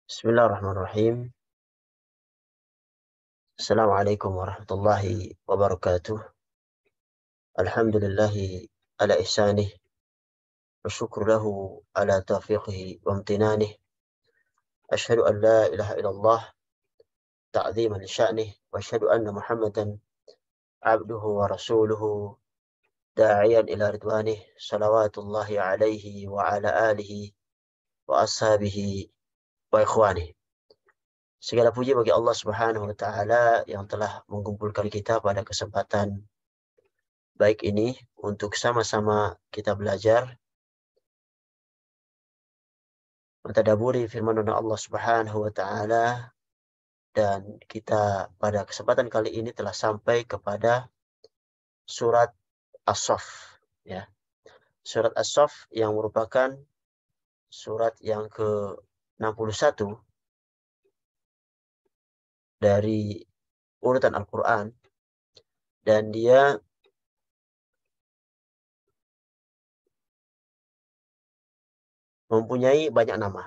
Bismillahirrahmanirrahim. Assalamualaikum warahmatullahi wabarakatuh. Alhamdulillahi ala ihsanih. Wa syukru lahu ala taufiqihi wa amtinanih. Ashhadu an la ilaha illallah ta'ziman li sya'nih. Wa ashhadu anna Muhammadan abduhu wa rasuluhu da'iyan ila ridwanih. Salawatullahi alaihi wa ala alihi wa ashabihi wa ikhwanih. Segala puji bagi Allah Subhanahu wa taala yang telah mengumpulkan kita pada kesempatan baik ini untuk sama-sama kita belajar mentadaburi firman Allah Subhanahu wa taala, dan kita pada kesempatan kali ini telah sampai kepada surat As-Saff, ya. Surat As-Saff yang merupakan surat yang ke-61 dari urutan Al-Qur'an, dan dia mempunyai banyak nama.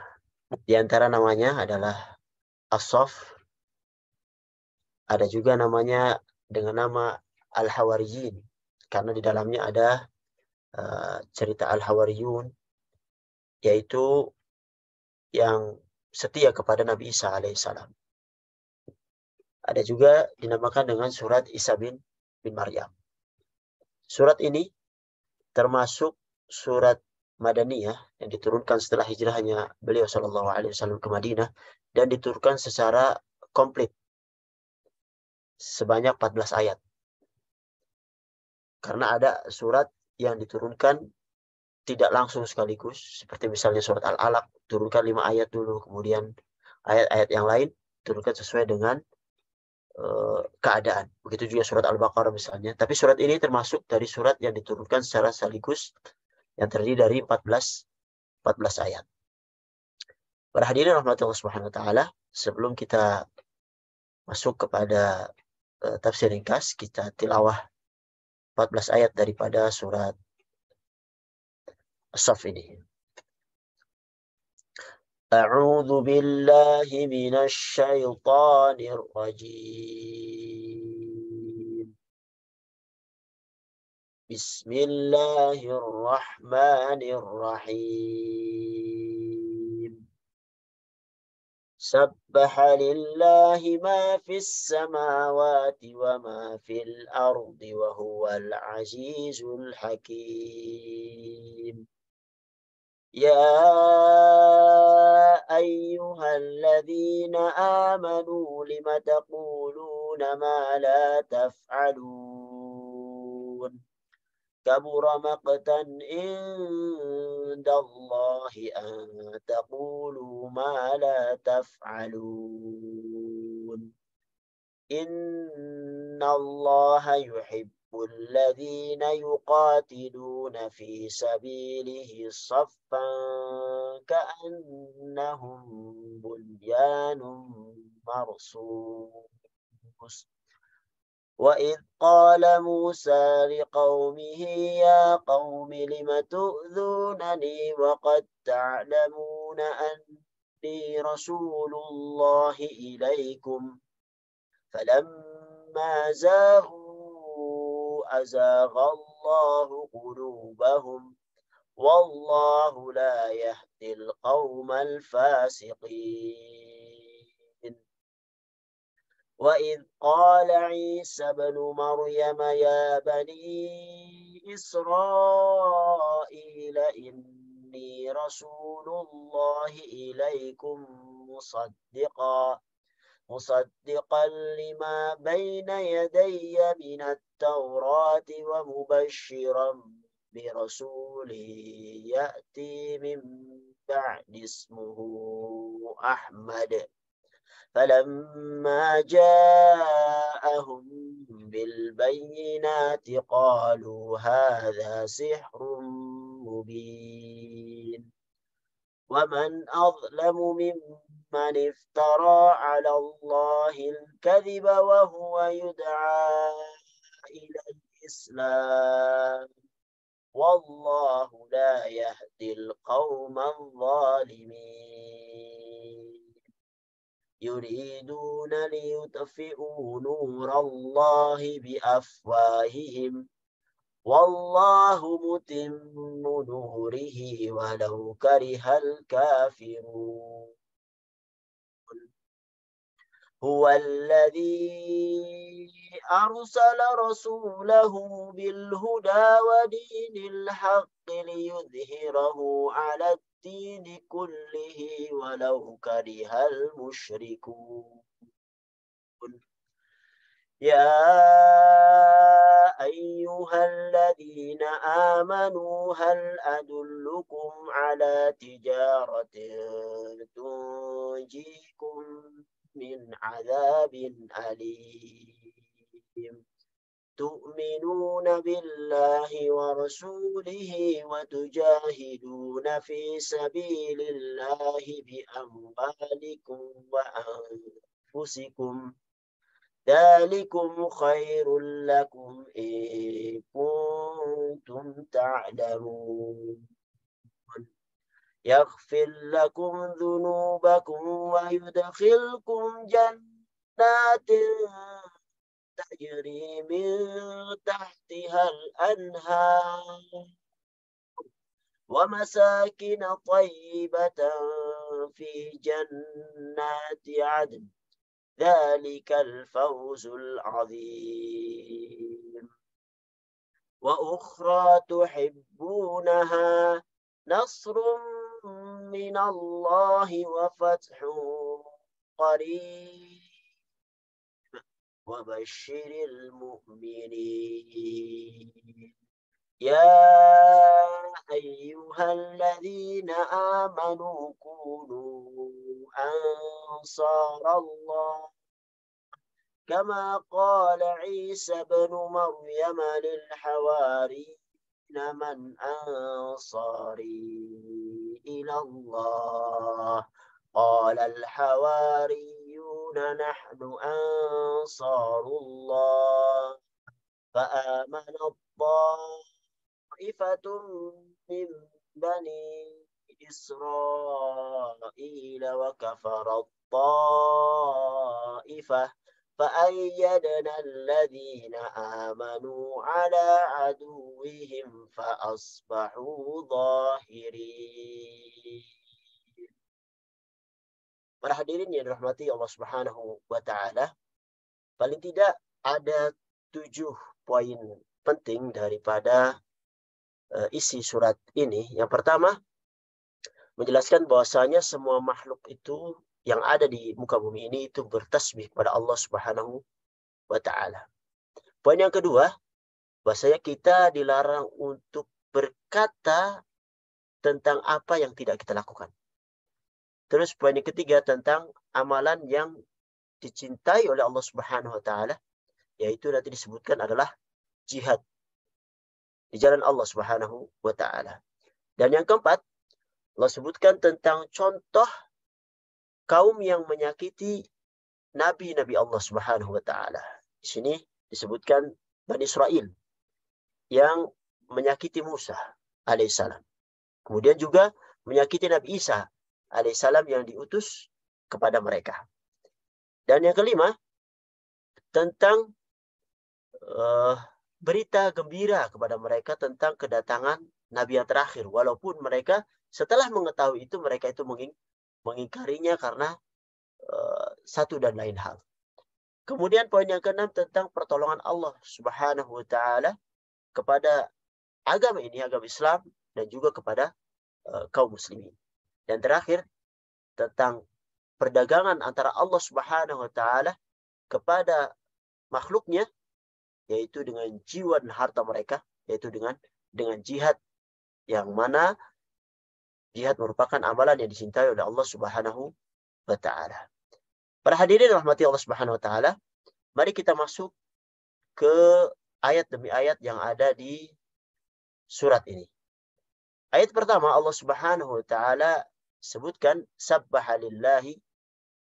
Di antara namanya adalah As-Saff, ada juga namanya dengan nama Al-Hawariyin, karena di dalamnya ada cerita Al-Hawariyun, yaitu yang setia kepada Nabi Isa alaihissalam. Ada juga dinamakan dengan surat Isa bin Maryam. Surat ini termasuk surat Madaniyah yang diturunkan setelah hijrahnya beliau Shallallahu Alaihi Wasallam ke Madinah, dan diturunkan secara komplit sebanyak 14 ayat. Karena ada surat yang diturunkan tidak langsung sekaligus, seperti misalnya surat Al-Alaq, turunkan 5 ayat dulu, kemudian ayat-ayat yang lain turunkan sesuai dengan keadaan. Begitu juga surat Al-Baqarah misalnya. Tapi surat ini termasuk dari surat yang diturunkan secara sekaligus, yang terdiri dari 14 ayat. Para hadirin rahmatullah subhanahu wa ta'ala, sebelum kita masuk kepada tafsir ringkas, kita tilawah 14 ayat daripada surat As-Saff ini. A'udzu billahi minasy syaithanir rajim. Bismillahirrahmanirrahim. Sabbaha lillahi ma fis samawati wa ma fil ardi wa huwal azizul hakim. يا أيها الذين آمنوا لم تقولون ما لا تفعلون كبر مقتا عند الله أن تقولوا ما لا تفعلون إن الله يحب الذين يقاتلون في سبيله صفا كأنهم بنيان مرصوص. وإذ قال موسى لقومه يا قوم لم تؤذونني وقد تعلمون أني رسول الله إليكم فلما زاغوا أزاغ الله قلوبهم والله لا يهدي القوم الفاسقين. وإذ قال عيسى ابن مريم يا بني إسرائيل إني رسول الله إليكم مصدقا لما بين يدي من التوراة ومبشرا برسول يأتي من بعد اسمه أحمد. فلما جاءهم بالبينات قالوا هذا سحر مبين ومن أظلم ممن افترى على الله الكذب وهو يدعى إلى الإسلام والله لا يهدي القوم الظالمين. yuriduna liyutfi'u nurallahi biafwahihim wallahu mutimmu nurihi walau karihal kafirun. هو الذي أرسل رسوله بالهدى ودين الحق ليظهره على الدين كله ولو كره المشركون. يا أيها الذين آمنوا هل أدلكم على تجارة تنجيكم من عذاب أليم تؤمنون بالله ورسوله وتجاهدون في سبيل الله بأموالكم وأنفسكم ذلكم خير لكم إن كنتم تعلمون يغفر لكم ذنوبكم ويدخلكم جنات تجري من تحتها الأنهار ومساكن طيبة في جنات عدن ذلك الفوز العظيم وأخرى تحبونها نصر من الله وفتح قريب وبشر المؤمنين يا أيها الذين آمنوا كونوا أنصار الله كما قال عيسى بن مريم للحواريين من أنصاري إلى الله قال الحواريون نحن أنصار الله فآمن طائفة من بني إسرائيل وكفر الطائفة فأيدنا الذين آمنوا على عدوهم فأصبحوا ظاهرين. Para hadirin yang dirahmati Allah Subhanahu wa Ta'ala, paling tidak ada 7 poin penting daripada isi surat ini. Yang pertama, menjelaskan bahwasanya semua makhluk itu yang ada di muka bumi ini itu bertasbih kepada Allah Subhanahu wa Ta'ala. Poin yang kedua, bahwasanya kita dilarang untuk berkata tentang apa yang tidak kita lakukan. Terus poin yang ketiga tentang amalan yang dicintai oleh Allah Subhanahu wa Ta'ala, yaitu nanti disebutkan adalah jihad di jalan Allah Subhanahu wa Ta'ala. Dan yang keempat, Allah sebutkan tentang contoh kaum yang menyakiti nabi-nabi Allah Subhanahu wa Ta'ala. Di sini disebutkan Bani Israel yang menyakiti Musa alaihissalam. Kemudian juga menyakiti Nabi Isa alaihissalam yang diutus kepada mereka. Dan yang kelima, tentang berita gembira kepada mereka tentang kedatangan Nabi yang terakhir. Walaupun mereka setelah mengetahui itu, mereka itu mengingkarinya karena satu dan lain hal. Kemudian poin yang keenam tentang pertolongan Allah Subhanahu wa Ta'ala kepada agama ini, agama Islam, dan juga kepada kaum muslimin. Dan terakhir, tentang perdagangan antara Allah Subhanahu wa Ta'ala kepada makhluknya, yaitu dengan jiwa dan harta mereka, yaitu dengan jihad, yang mana jihad merupakan amalan yang dicintai oleh Allah Subhanahu wa Ta'ala. Para hadirin rahmati Allah Subhanahu wa Ta'ala, mari kita masuk ke ayat demi ayat yang ada di surat ini. Ayat pertama, Allah Subhanahu wa Ta'ala sebutkan sabbaha lillahi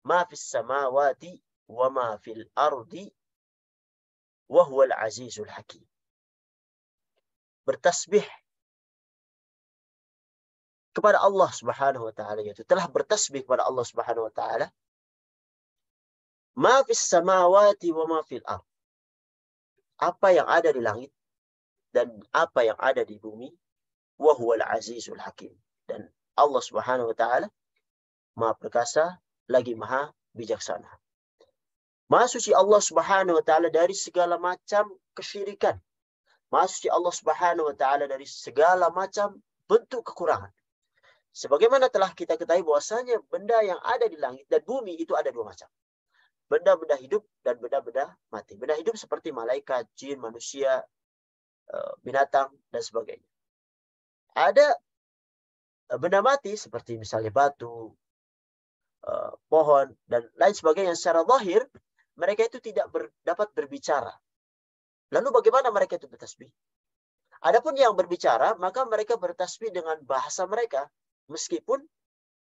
ma fis samawati wa ma fil ardi wa huwal azizul hakim. Bertasbih kepada Allah Subhanahu wa Ta'ala, yaitu telah bertasbih kepada Allah Subhanahu wa Ta'ala Ma fis samawati wa ma fil ardh. Apa yang ada di langit dan apa yang ada di bumi. Wa huwal azizul hakim. Dan Allah Subhanahu wa taala Maha perkasa lagi Maha bijaksana. Maha suci Allah Subhanahu wa taala dari segala macam kesyirikan. Maha suci Allah Subhanahu wa taala dari segala macam bentuk kekurangan. Sebagaimana telah kita ketahui bahwasanya benda yang ada di langit dan bumi itu ada dua macam. Benda-benda hidup dan benda-benda mati. Benda hidup seperti malaikat, jin, manusia, binatang, dan sebagainya. Ada benda mati seperti misalnya batu, pohon, dan lain sebagainya yang secara zahir mereka itu tidak dapat berbicara. Lalu bagaimana mereka itu bertasbih? Adapun yang berbicara, maka mereka bertasbih dengan bahasa mereka, meskipun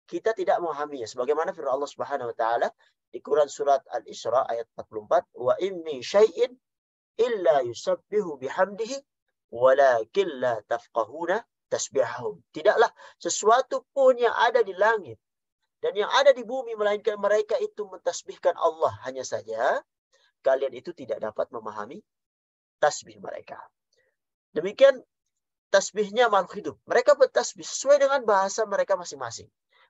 kita tidak memahaminya. Sebagaimana firman Allah Subhanahu wa taala di Quran surat Al-Isra ayat 44, "Wa in min syai'in illa yusabbihu bihamdihi walakin la tafqahuna tasbihahum." Tidaklah sesuatu pun yang ada di langit dan yang ada di bumi melainkan mereka itu mentasbihkan Allah, hanya saja kalian itu tidak dapat memahami tasbih mereka. Demikian tasbihnya makhluk hidup. Mereka bertasbih sesuai dengan bahasa mereka masing-masing.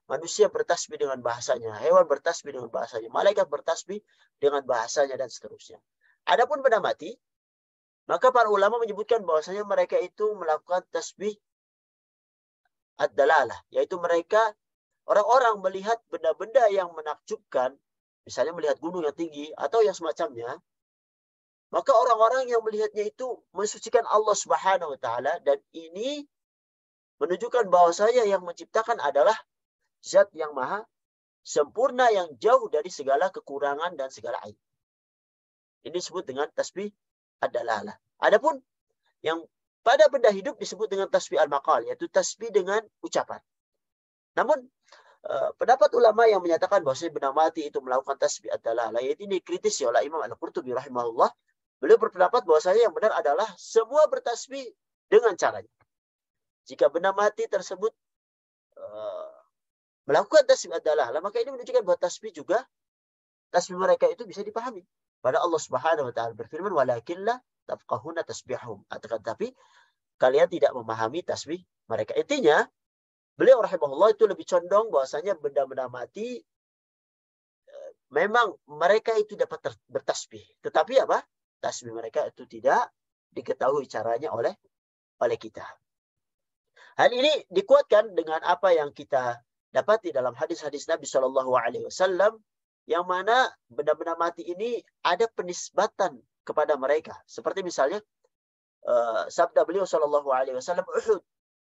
Manusia bertasbih dengan bahasanya, hewan bertasbih dengan bahasanya, malaikat bertasbih dengan bahasanya, dan seterusnya. Adapun benda mati, maka para ulama menyebutkan bahwasanya mereka itu melakukan tasbih ad-dalalah, yaitu mereka orang-orang melihat benda-benda yang menakjubkan, misalnya melihat gunung yang tinggi atau yang semacamnya, maka orang-orang yang melihatnya itu mensucikan Allah Subhanahu wa taala, dan ini menunjukkan bahwasanya yang menciptakan adalah Zat yang maha sempurna yang jauh dari segala kekurangan dan segala aib. Ini disebut dengan tasbih ad-dalalah. Adapun yang pada benda hidup disebut dengan tasbih al-maqal, yaitu tasbih dengan ucapan. Namun pendapat ulama yang menyatakan bahwa benda mati itu melakukan tasbih ad-dalalah, yaitu ini kritis oleh Imam Al-Qurtubi rahimahullah. Beliau berpendapat bahwasanya yang benar adalah semua bertasbih dengan caranya. Jika benda mati tersebut melakukan tasbih ad-dalalah, maka ini menunjukkan bahwa tasbih juga, tasbih mereka itu bisa dipahami. Pada Allah Subhanahu wa taala berfirman, "Walakin la tafqahuna tasbihahum." Tetapi kalian tidak memahami tasbih mereka. Intinya, beliau rahimahullah itu lebih condong bahwasanya benda-benda mati memang mereka itu dapat bertasbih. Tetapi apa? Tasbih mereka itu tidak diketahui caranya oleh kita. Hal ini dikuatkan dengan apa yang kita dapati dalam hadis-hadis Nabi Shallallahu Alaihi Wasallam, yang mana benda-benda mati ini ada penisbatan kepada mereka. Seperti misalnya sabda beliau Shallallahu Alaihi Wasallam, "Uhud,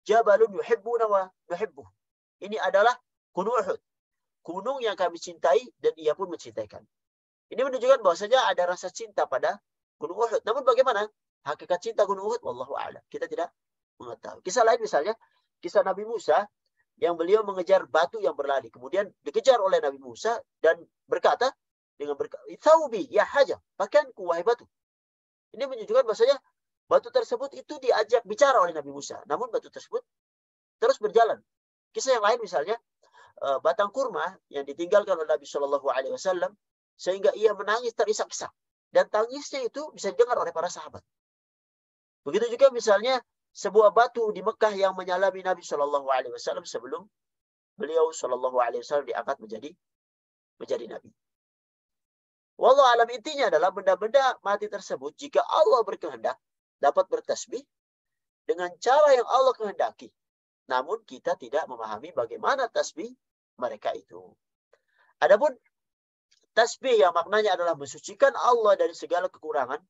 jabalun yuhibbuna wa nuhibbuh." Ini adalah gunung Uhud, gunung yang kami cintai dan ia pun mencintai kami. Ini menunjukkan bahwasanya ada rasa cinta pada gunung Uhud. Namun bagaimana hakikat cinta gunung Uhud? Wallahu a'lam. Kita tidak mengetahui. Kisah lain misalnya, kisah Nabi Musa yang beliau mengejar batu yang berlari. Kemudian dikejar oleh Nabi Musa dan berkata, "Thawbi ya hajar, pakaianku wahai batu." Ini menunjukkan bahwasanya batu tersebut itu diajak bicara oleh Nabi Musa. Namun batu tersebut terus berjalan. Kisah yang lain misalnya, batang kurma yang ditinggalkan oleh Nabi Shallallahu Alaihi Wasallam sehingga ia menangis terisak-isak. Dan tangisnya itu bisa didengar oleh para sahabat. Begitu juga misalnya sebuah batu di Mekah yang menyalami Nabi Shallallahu Alaihi Wasallam sebelum beliau Shallallahu Alaihi Wasallam diangkat menjadi Nabi. Wallahu alam, intinya adalah benda-benda mati tersebut jika Allah berkehendak dapat bertasbih dengan cara yang Allah kehendaki. Namun kita tidak memahami bagaimana tasbih mereka itu. Adapun tasbih yang maknanya adalah mensucikan Allah dari segala kekurangan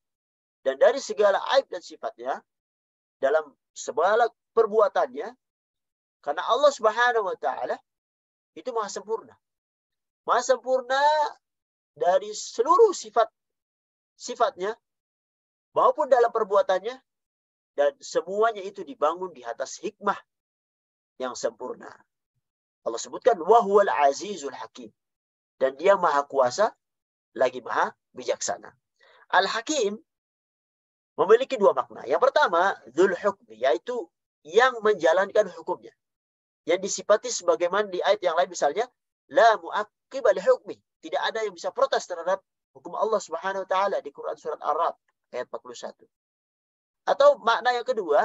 dan dari segala aib dan sifatnya dalam segala perbuatannya, karena Allah Subhanahu wa taala itu maha sempurna. Maha sempurna dari seluruh sifatnya maupun dalam perbuatannya, dan semuanya itu dibangun di atas hikmah yang sempurna. Allah sebutkan wa huwal azizul hakim, dan dia maha kuasa lagi maha bijaksana. Al-Hakim memiliki dua makna. Yang pertama, dzul hukmi, yaitu yang menjalankan hukumnya. Yang disifati sebagaimana di ayat yang lain misalnya, la mu'aqqiba li hukmi, tidak ada yang bisa protes terhadap hukum Allah Subhanahu wa taala di Quran surat Ar-Ra'd ayat 41. Atau makna yang kedua,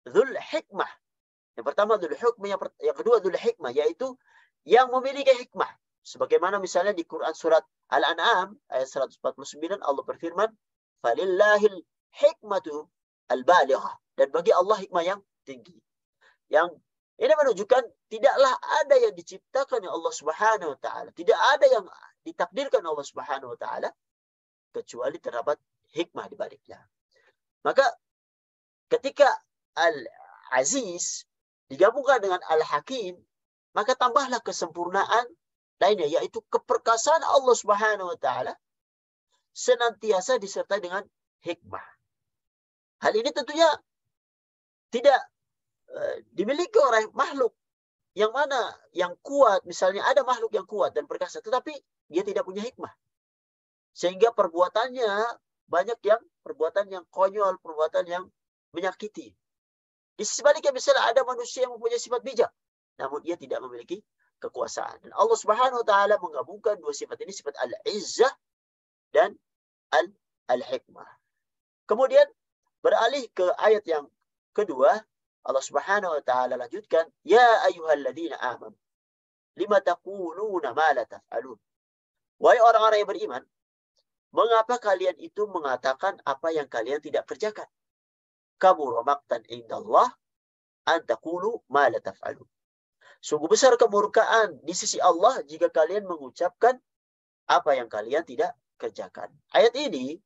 dzul hikmah. Yang pertama dzul hukmah, yang kedua dzul hikmah, yaitu yang memiliki hikmah. Sebagaimana misalnya di Quran surat Al-An'am ayat 149 Allah berfirman, "Falillahil hikmatu al-balighah." Dan bagi Allah hikmah yang tinggi. Yang ini menunjukkan tidaklah ada yang diciptakan oleh Allah Subhanahu wa taala, tidak ada yang ditakdirkan Allah Subhanahu wa taala kecuali terdapat hikmah di baliknya. Maka ketika Al-Aziz digabungkan dengan Al-Hakim, maka tambahlah kesempurnaan lainnya, yaitu keperkasaan Allah Subhanahu wa taala senantiasa disertai dengan hikmah. Hal ini tentunya tidak dimiliki oleh makhluk yang mana yang kuat. Misalnya ada makhluk yang kuat dan perkasa, tetapi dia tidak punya hikmah. Sehingga perbuatannya banyak yang perbuatan yang konyol, perbuatan yang menyakiti. Di sebaliknya misalnya ada manusia yang mempunyai sifat bijak, namun dia tidak memiliki kekuasaan. Dan Allah Subhanahu wa taala menggabungkan dua sifat ini, sifat al-izzah dan al-hikmah. Kemudian beralih ke ayat yang kedua, Allah Subhanahu wa taala lanjutkan, "Ya ayyuhalladzina amanu, lima taquluna ma la taf'alun." Wahai orang-orang yang beriman, mengapa kalian itu mengatakan apa yang kalian tidak kerjakan? Kabura maqtan indallah an taqulu ma la taf'alun. Sungguh besar kemurkaan di sisi Allah jika kalian mengucapkan apa yang kalian tidak kerjakan. Ayat ini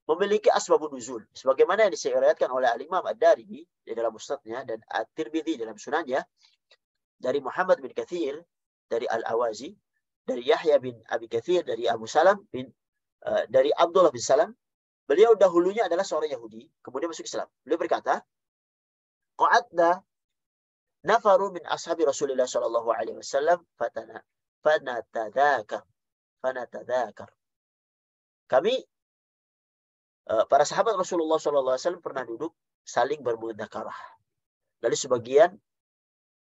memiliki asbabun nuzul, sebagaimana yang diseriwayatkan oleh Al-Imam Ad-Darimi di dalam Musnadnya dan At-Tirmidzi dalam Sunannya dari Muhammad bin Katsir dari Al-Awazi, dari Yahya bin Abi Katsir dari Abu Salam dari Abdullah bin Salam. Beliau dahulunya adalah seorang Yahudi, kemudian masuk Islam. Beliau berkata, "Qa'adna nafaru min ashabi Rasulillah sallallahu alaihi wasallam fanatadzakar." Kami para sahabat Rasulullah SAW pernah duduk saling bermudzakarah. Lalu sebagian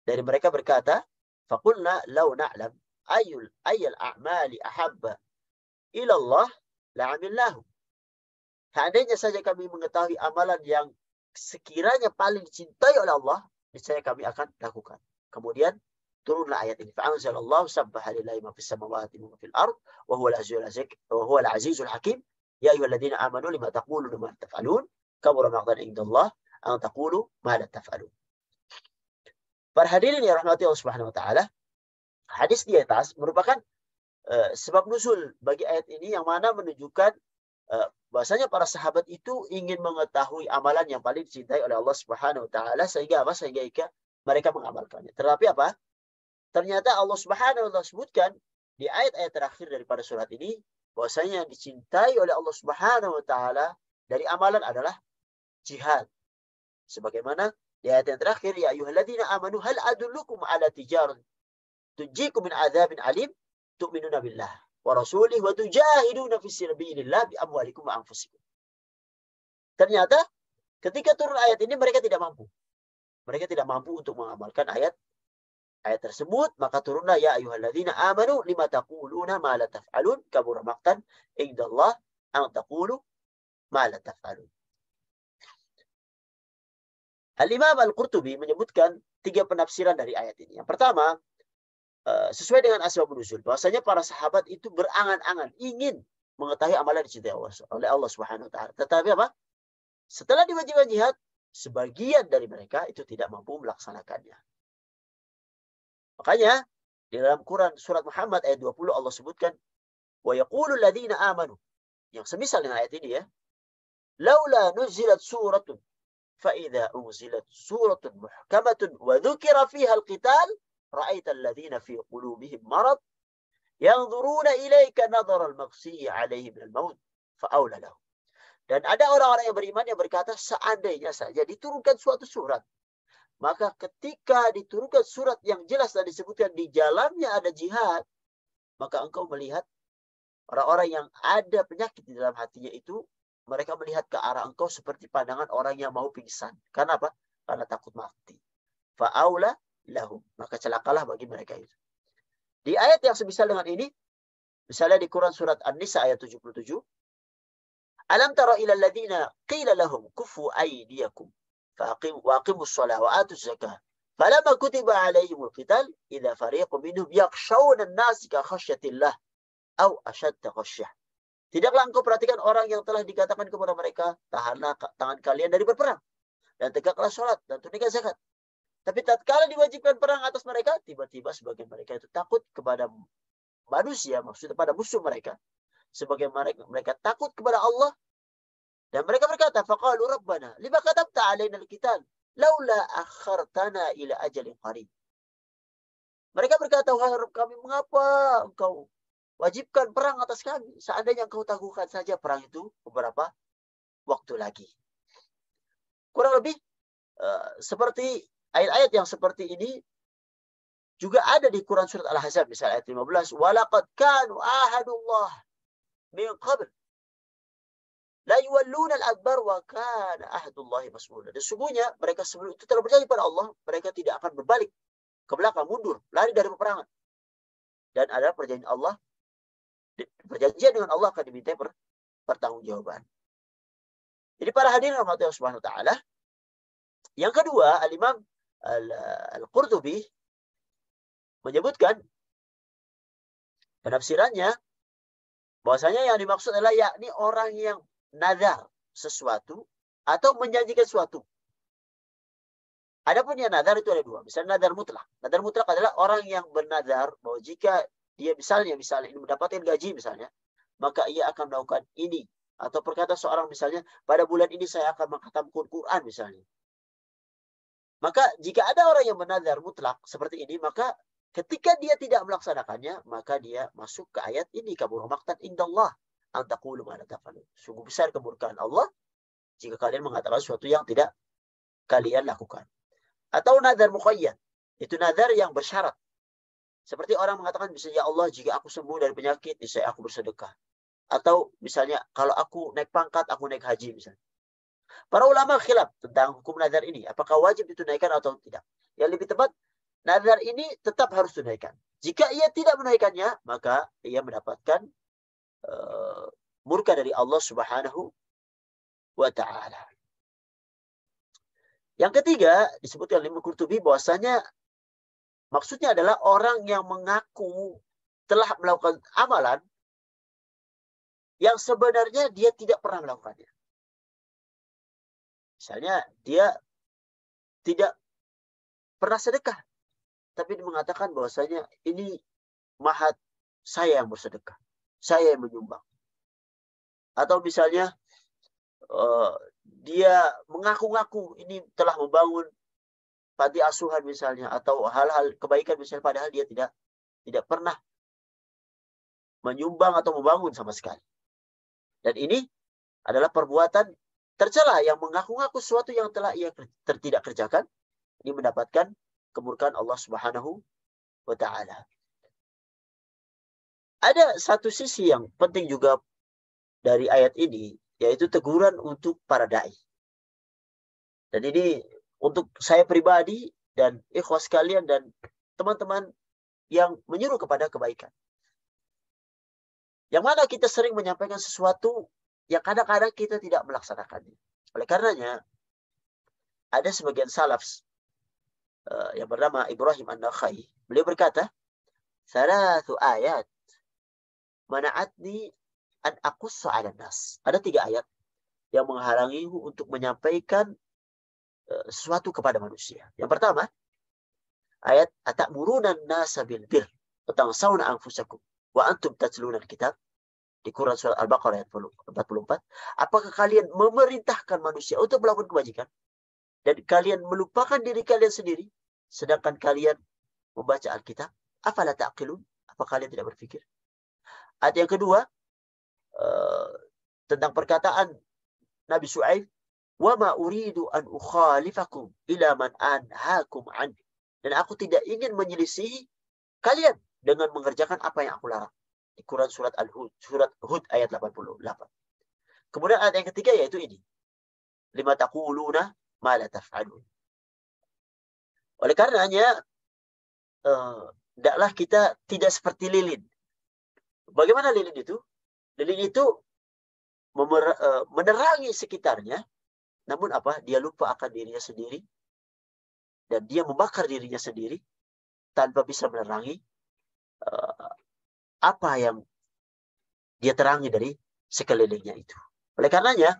dari mereka berkata, "Faqulna law na'lam ayyul a'mali ahabba ila Allah la'amilnahu." Seandainya saja kami mengetahui amalan yang sekiranya paling dicintai oleh Allah, niscaya kami akan lakukan. Kemudian turunlah ayat ini. Fa'anzalallahu sabbaha lillahi ma fis samawati wa ma fil ard wa huwa al-azizul hakim. Ya ayyuhalladzina amanu lima taquluna ma la taf'alun kabura maqtan indallah an taqulu ma la taf'alun. Para hadirin yang rahmati Allah Subhanahu wa taala, hadis di atas merupakan sebab nuzul bagi ayat ini yang mana menunjukkan bahasanya para sahabat itu ingin mengetahui amalan yang paling dicintai oleh Allah Subhanahu wa taala sehingga apa? Sehingga mereka mengamalkannya. Tetapi apa? Ternyata Allah Subhanahu wa taala sebutkan di ayat-ayat terakhir daripada surat ini bahwasanya yang dicintai oleh Allah Subhanahu wa taala dari amalan adalah jihad. Sebagaimana di ayat yang terakhir, ya ayyuhalladzina amanu hal adullukum ala tijaran tunjikum min adzabin alim tu'minuna billah wa rasulih wa tujahiduna fi sabilillah bi amwalikum wa anfusikum. Ternyata ketika turun ayat ini mereka tidak mampu. Mereka tidak mampu untuk mengamalkan ayat tersebut, maka turunlah ya ayyuhalladzina amanu lima taquluna ma la taf'alun kabura maqtan indallah an taqulu ma la taf'alun. Al-Imam Al-Qurtubi menyebutkan 3 penafsiran dari ayat ini. Yang pertama, sesuai dengan asbabun nuzul, bahwasanya para sahabat itu berangan-angan ingin mengetahui amalan dicintai oleh Allah Subhanahu wa taala. Tetapi apa? Setelah diwajibkan jihad, sebagian dari mereka itu tidak mampu melaksanakannya. Makanya di dalam Quran surat Muhammad ayat 20 Allah sebutkan wa yaqulu alladziina aamanu, yang semisal dengan ayat ini ya, laula nuzilat suratun fa idza unzilat suratun muhkamatun wa dzukira fiha al-qital ra'aita alladziina fi qulubihim marad yanzuruna ilaika nadhara al-maghsyi 'alaihim min al-maut fa aula lahum. Dan ada orang-orang yang beriman yang berkata, seandainya saja diturunkan suatu surat, maka ketika diturunkan surat yang jelas dan disebutkan di dalamnya ada jihad, maka engkau melihat orang-orang yang ada penyakit di dalam hatinya itu, mereka melihat ke arah engkau seperti pandangan orang yang mau pingsan. Karena apa? Karena takut mati. Fa'aula lahum. Maka celakalah bagi mereka itu. Di ayat yang semisal dengan ini, misalnya di Quran surat An-Nisa ayat 77, Alam tara ila alladziina qila lahum kufu aydiyakum wa aqimus shalah wa atuz zakah. Falamma kutiba alaihimul qital idza fariqun minhum yakhshawna an-nas ka khasyatillah aw ashadda khasyah. Tidaklah engkau perhatikan orang yang telah dikatakan kepada mereka, tahanlah tangan kalian dari berperang dan tegaklah salat dan tunaikan zakat. Tapi tatkala diwajibkan perang atas mereka, tiba-tiba sebagian mereka itu takut kepada manusia, maksudnya pada musuh mereka. Sebagai mereka takut kepada Allah dan mereka berkata, faqalu rabbana lima katabta alaina al-qital laula akhartana ila ajalin qarib. Mereka berkata, wahai Rabb kami, mengapa engkau wajibkan perang atas kami? Seandainya engkau tangguhkan saja perang itu beberapa waktu lagi. Kurang lebih seperti ayat-ayat yang seperti ini juga ada di Quran surat Al-Ahzab, misalnya ayat 15, walaqad kanu ahadullah min qabl la yuwalluna al-adbar wa kana ahdullahi mas'ula. Dan sesungguhnya mereka sebelum itu telah berjanji pada Allah, mereka tidak akan berbalik ke belakang, mundur, lari dari peperangan. Dan ada perjanjian Allah, perjanjian dengan Allah akan diminta pertanggungjawaban. Jadi para hadirin rahmati Allah Subhanahu wa taala, yang kedua, Al-Imam Al-Qurtubi menyebutkan penafsirannya bahwasanya yang dimaksud adalah yakni orang yang nazar sesuatu atau menjanjikan sesuatu. Adapun yang nazar itu ada dua. Misalnya nazar mutlak. Nazar mutlak adalah orang yang bernazar bahwa jika dia misalnya ini mendapatkan gaji misalnya, maka ia akan melakukan ini. Atau berkata seorang misalnya, pada bulan ini saya akan mengkhatamkan Quran misalnya. Maka jika ada orang yang bernazar mutlak seperti ini, maka ketika dia tidak melaksanakannya, maka dia masuk ke ayat ini, kabur maqtan indallah an taqulu ma la taf'alun. Sungguh besar kemurkaan Allah jika kalian mengatakan sesuatu yang tidak kalian lakukan. Atau nazar muqayyad, itu nazar yang bersyarat. Seperti orang mengatakan misalnya, ya Allah, jika aku sembuh dari penyakit, niscaya aku bersedekah. Atau misalnya, kalau aku naik pangkat, aku naik haji misalnya. Para ulama khilaf tentang hukum nazar ini, apakah wajib ditunaikan atau tidak. Yang lebih tepat, nazar ini tetap harus tunaikan. Jika ia tidak menunaikannya, maka ia mendapatkan murka dari Allah Subhanahu wa ta'ala. Yang ketiga, disebutkan oleh Imam Qurtubi bahwasanya maksudnya adalah orang yang mengaku telah melakukan amalan yang sebenarnya dia tidak pernah melakukannya. Misalnya, dia tidak pernah sedekah, tapi dia mengatakan bahwasanya ini mahat saya yang bersedekah, saya yang menyumbang. Atau misalnya, dia mengaku-ngaku ini telah membangun panti asuhan misalnya, atau hal-hal kebaikan misalnya, padahal dia tidak pernah menyumbang atau membangun sama sekali. Dan ini adalah perbuatan tercela yang mengaku-ngaku sesuatu yang telah ia tidak kerjakan, ini mendapatkan kemurkaan Allah Subhanahu wa ta'ala. Ada satu sisi yang penting juga dari ayat ini, yaitu teguran untuk para da'i. Dan ini untuk saya pribadi dan ikhwas sekalian dan teman-teman yang menyuruh kepada kebaikan. Yang mana kita sering menyampaikan sesuatu yang kadang-kadang kita tidak melaksanakannya. Oleh karenanya, ada sebagian salaf yang bernama Ibrahim An-Nakhai. Beliau berkata, "Thalathu ayat mana'atni an aqussa 'ala nas." Ada 3 ayat yang menghalangiku untuk menyampaikan sesuatu kepada manusia. Yang pertama, ayat atamuruna an-nasa bil birr wa tansawna anfusakum wa antum tatluna al-kitab. Di Quran surat Al-Baqarah ayat 44. Apakah kalian memerintahkan manusia untuk melakukan kebajikan dan kalian melupakan diri kalian sendiri sedangkan kalian membaca Alkitab? Afala ta'qilun? Apa kalian tidak berpikir? Ayat yang kedua, tentang perkataan Nabi Syuaib, wa ma uridu an ukhalifakum ila man anhaakum an. Dan aku tidak ingin menyelisihi kalian dengan mengerjakan apa yang aku larang. Di Quran surat Al-Hud, surat Hud ayat 88. Kemudian ayat yang ketiga yaitu ini. Lima taquluna ma la taf'alun. Oleh karenanya Tidaklah kita tidak seperti lilin. Bagaimana lilin itu? Lilin itu menerangi sekitarnya, namun apa? Dia lupa akan dirinya sendiri, dan dia membakar dirinya sendiri tanpa bisa menerangi apa yang dia terangi dari sekelilingnya itu. Oleh karenanya,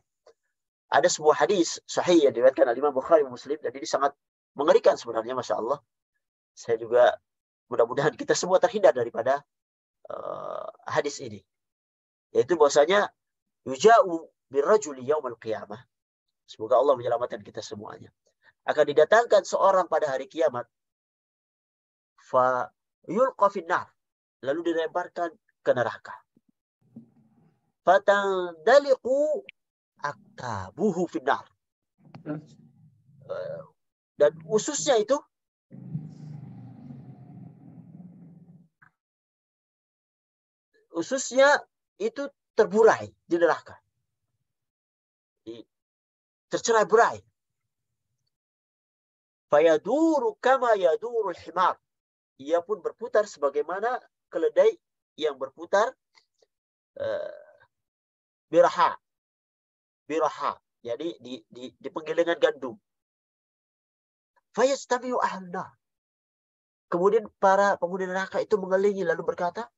ada sebuah hadis sahih yang diriwayatkan oleh Imam Bukhari dan Muslim, dan ini sangat mengerikan sebenarnya, Masya Allah. Saya juga mudah-mudahan kita semua terhindar daripada hadis ini. Yaitu bahwasanya yuja'u birrajuli yaumal qiyamah. Semoga Allah menyelamatkan kita semuanya. Akan didatangkan seorang pada hari kiamat. Fa yulqa finnar. Lalu dilemparkan ke neraka. Fatandaliqu aktabuhu finnar. Dan ususnya itu terburai di neraka. Tercerai-berai. Fayaduru kama yadurul himar. Ia pun berputar sebagaimana keledai yang berputar biraha. Jadi di penggilingan gandum. Fayastami'u ahlun. Kemudian para penghuni neraka itu mengelilingi lalu berkata,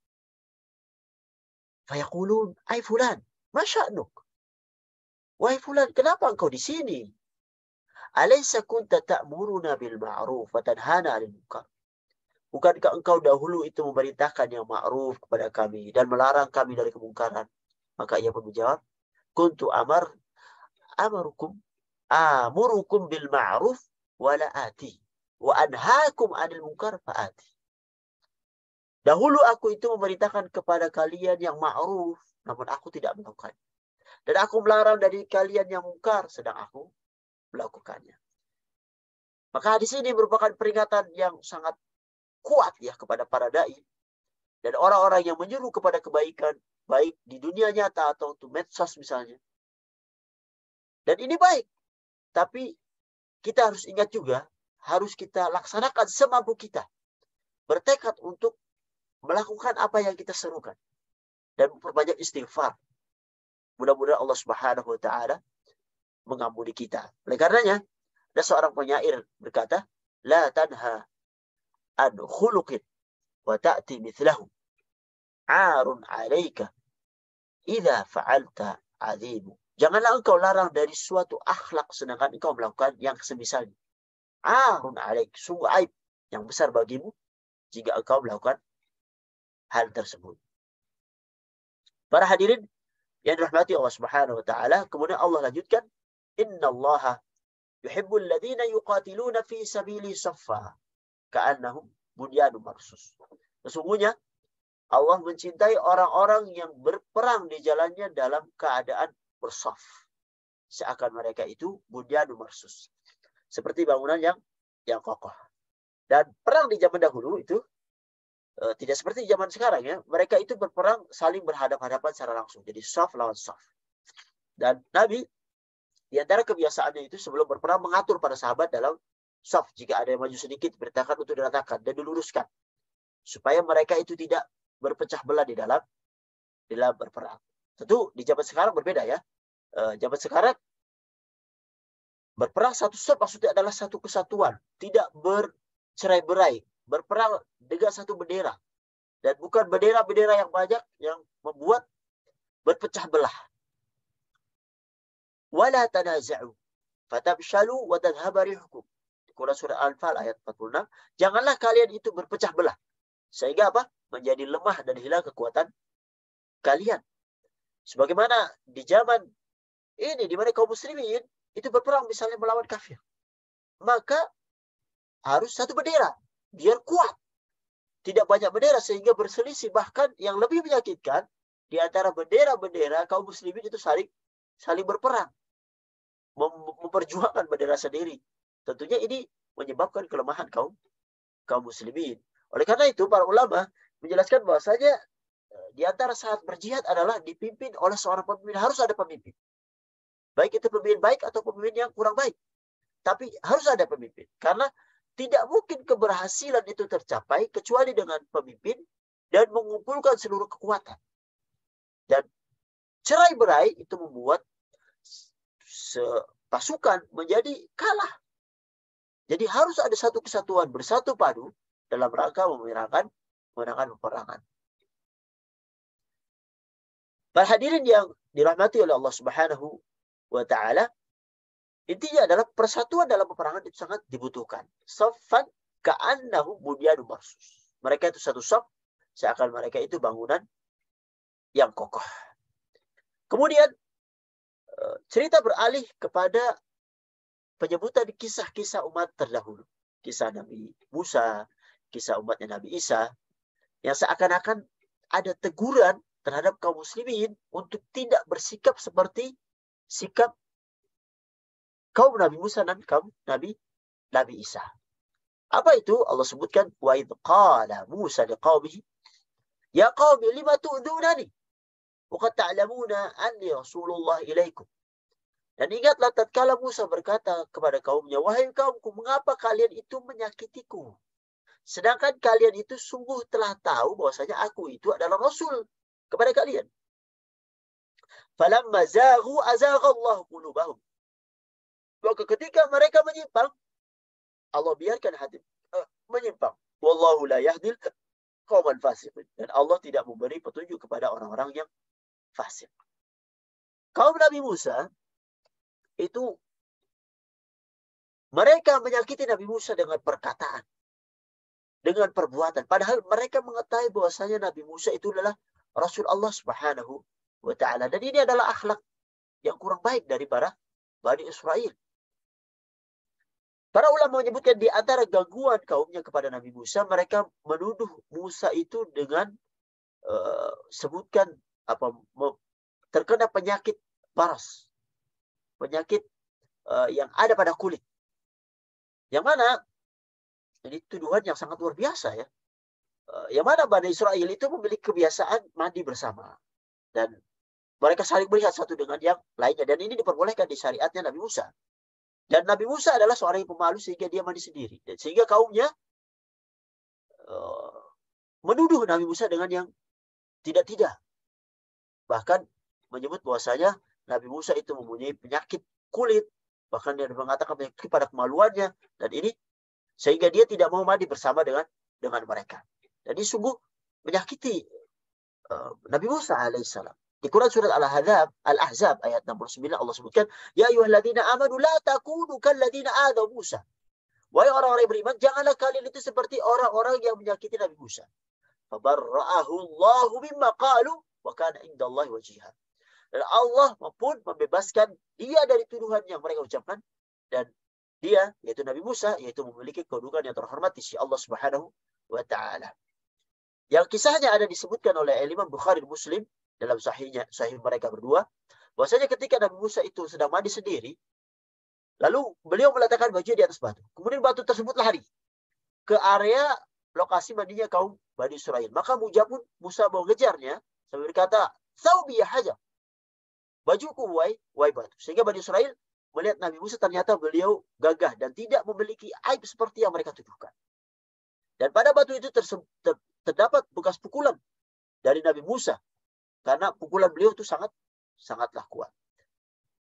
fayaqulun, ay fulan, ma sya'nuk? Wahai fulan, kenapa engkau di sini? Alaysa kunta ta'muruna bil ma'ruf wa tanhana 'anil munkar? Bukankah engkau dahulu itu memerintahkan yang ma'ruf kepada kami dan melarang kami dari kemungkaran? Maka ia pun menjawab, kuntu amurukum bil ma'ruf wa la ati wa anhaakum 'anil munkar fa ati. Dahulu aku itu memerintahkan kepada kalian yang ma'ruf, namun aku tidak melakukannya. Dan aku melarang dari kalian yang mungkar, sedang aku melakukannya. Maka di sini merupakan peringatan yang sangat kuat ya kepada para dai dan orang-orang yang menyuruh kepada kebaikan, baik di dunia nyata atau untuk medsos misalnya. Dan ini baik, tapi kita harus ingat juga, harus kita laksanakan semampu kita. Bertekad untuk melakukan apa yang kita serukan dan memperbanyak istighfar. Mudah-mudahan Allah Subhanahu wa taala mengampuni kita. Oleh karenanya, ada seorang penyair berkata, la tanha an khuluqin wa ta'ti mithlahu. 'Arun 'alaika idza fa'alta 'azimu. Janganlah engkau larang dari suatu akhlak sedangkan engkau melakukan yang semisalnya. 'Arun 'alaik, sungguh aib yang besar bagimu jika engkau melakukan hal tersebut. Para hadirin yang dirahmati Allah Subhanahu wa taala, kemudian Allah lanjutkan, innallaha yuhibbul ladzina yuqatiluna fi sabili saffa ka'annahum bunyanun marsus. Sesungguhnya Allah mencintai orang-orang yang berperang di jalannya dalam keadaan bersaf, seakan mereka itu bunyanun marsus, seperti bangunan yang kokoh. Dan perang di zaman dahulu itu tidak seperti zaman sekarang ya. Mereka itu berperang saling berhadapan-hadapan secara langsung. Jadi saf lawan saf. Dan Nabi di antara kebiasaannya itu sebelum berperang mengatur para sahabat dalam saf. Jika ada yang maju sedikit, perintahkan untuk diratakan dan diluruskan. Supaya mereka itu tidak berpecah belah di dalam berperang. Tentu di zaman sekarang berbeda ya. Zaman sekarang berperang satu saf maksudnya adalah satu kesatuan. Tidak bercerai-berai. Berperang dengan satu bendera. Dan bukan bendera-bendera yang banyak yang membuat berpecah belah. Wala tanaza'u fatabshalu wa tadhhaba rihukum. Quran surah Al-Anfal ayat 46. Janganlah kalian itu berpecah belah. Sehingga apa? Menjadi lemah dan hilang kekuatan kalian. Sebagaimana di zaman ini, di mana kaum muslimin itu berperang misalnya melawan kafir. Maka harus satu bendera. Biar kuat. Tidak banyak bendera sehingga berselisih. Bahkan yang lebih menyakitkan, di antara bendera-bendera kaum muslimin itu saling berperang. Memperjuangkan bendera sendiri. Tentunya ini menyebabkan kelemahan kaum muslimin. Oleh karena itu, para ulama menjelaskan bahwasanya di antara saat berjihad adalah dipimpin oleh seorang pemimpin. Harus ada pemimpin. Baik itu pemimpin baik atau pemimpin yang kurang baik. Tapi harus ada pemimpin. Karena tidak mungkin keberhasilan itu tercapai kecuali dengan pemimpin dan mengumpulkan seluruh kekuatan. Dan cerai-berai itu membuat pasukan menjadi kalah. Jadi harus ada satu kesatuan bersatu padu dalam rangka memenangkan peperangan. Para hadirin yang dirahmati oleh Allah Subhanahu wa taala, intinya adalah persatuan dalam peperangan itu sangat dibutuhkan. Saffan ka'annahu bunyanun marsus. Mereka itu satu saf, seakan mereka itu bangunan yang kokoh. Kemudian cerita beralih kepada penyebutan kisah-kisah umat terdahulu. Kisah Nabi Musa, kisah umatnya Nabi Isa, yang seakan-akan ada teguran terhadap kaum muslimin untuk tidak bersikap seperti sikap kaum Nabi Musa dan kaum Nabi Isa. Apa itu? Allah sebutkan, wa idh qala Musa liqaumihi ya qaumi lima tu'dzunani wa qad ta'lamuna anni rasulullah ilaikum. Dan ingatlah tatkala Musa berkata kepada kaumnya, wahai kaumku, mengapa kalian itu menyakitiku? Sedangkan kalian itu sungguh telah tahu bahwasanya aku itu adalah Rasul kepada kalian. Falamma zaghu azaghallahu qulubahum. Maka ketika mereka menyimpang, Allah biarkan hati menyimpang. Wallahu la yahdil qauman fasiqin. Dan Allah tidak memberi petunjuk kepada orang-orang yang fasik. Kaum Nabi Musa itu mereka menyakiti Nabi Musa dengan perkataan, dengan perbuatan. Padahal mereka mengetahui bahwasanya Nabi Musa itu adalah Rasul Allah Subhanahu wa taala. Dan ini adalah akhlak yang kurang baik dari para Bani Israel. Para ulama menyebutkan di antara gangguan kaumnya kepada Nabi Musa, mereka menuduh Musa itu dengan sebutkan terkena penyakit paras. Penyakit yang ada pada kulit. Yang mana ini tuduhan yang sangat luar biasa ya. Yang mana Bani Israel itu memiliki kebiasaan mandi bersama. Dan mereka saling melihat satu dengan yang lainnya. Dan ini diperbolehkan di syariatnya Nabi Musa. Dan Nabi Musa adalah seorang yang pemalu sehingga dia mandi sendiri. Dan sehingga kaumnya menuduh Nabi Musa dengan yang tidak-tidak. Bahkan menyebut bahwasanya Nabi Musa itu mempunyai penyakit kulit. Bahkan dia mengatakan penyakit pada kemaluannya. Dan ini sehingga dia tidak mau mandi bersama dengan mereka. Dan ini sungguh menyakiti Nabi Musa alaihissalam. Di Quran surat Al-Ahzab ayat 69 Allah sebutkan, ya ayyuhalladzina amanu la takunu kalladzina adaw Musa. Wahai orang-orang yang beriman, janganlah kalian itu seperti orang-orang yang menyakiti Nabi Musa. Fabarra'ahu Allahu mimma qalu wa kana indallahi wajiha. Dan Allah pun membebaskan dia dari tuduhan yang mereka ucapkan. Dan dia, yaitu Nabi Musa, yaitu memiliki kedudukan yang terhormat di sisi Allah Subhanahu wa ta'ala. Yang kisahnya ada disebutkan oleh Imam Bukhari Muslim dalam sahih mereka berdua. Bahwasanya ketika Nabi Musa itu sedang mandi sendiri, lalu beliau meletakkan baju di atas batu. Kemudian batu tersebut lari ke area lokasi mandinya kaum Bani Israel. Maka Musa mengejarnya sambil berkata, "Thawbi ya hajar." Bajuku wahai batu. Sehingga Bani Israel melihat Nabi Musa ternyata beliau gagah dan tidak memiliki aib seperti yang mereka tuduhkan. Dan pada batu itu terdapat bekas pukulan dari Nabi Musa. Karena pukulan beliau itu sangatlah kuat.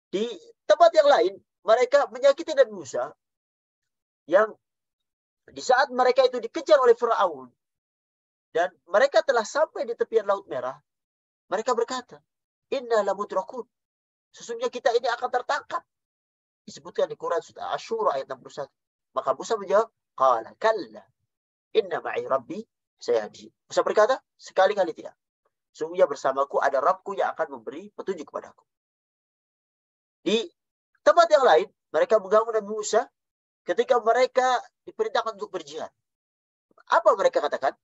Di tempat yang lain, mereka menyakiti Nabi Musa yang di saat mereka itu dikejar oleh Firaun dan mereka telah sampai di tepian Laut Merah, mereka berkata, "Inna lamudrakun." Sesungguhnya kita ini akan tertangkap. Disebutkan di Quran surah Asy-Syura ayat 61. Maka Musa menjawab, "Qala kalla, inna ma'i rabbi sayahdi." Musa berkata, sekali-kali tidak. Sungguhnya bersamaku ada Rabbku yang akan memberi petunjuk kepadaku. Di tempat yang lain, mereka mengganggu Nabi Musa ketika mereka diperintahkan untuk berjihad. Apa mereka katakan?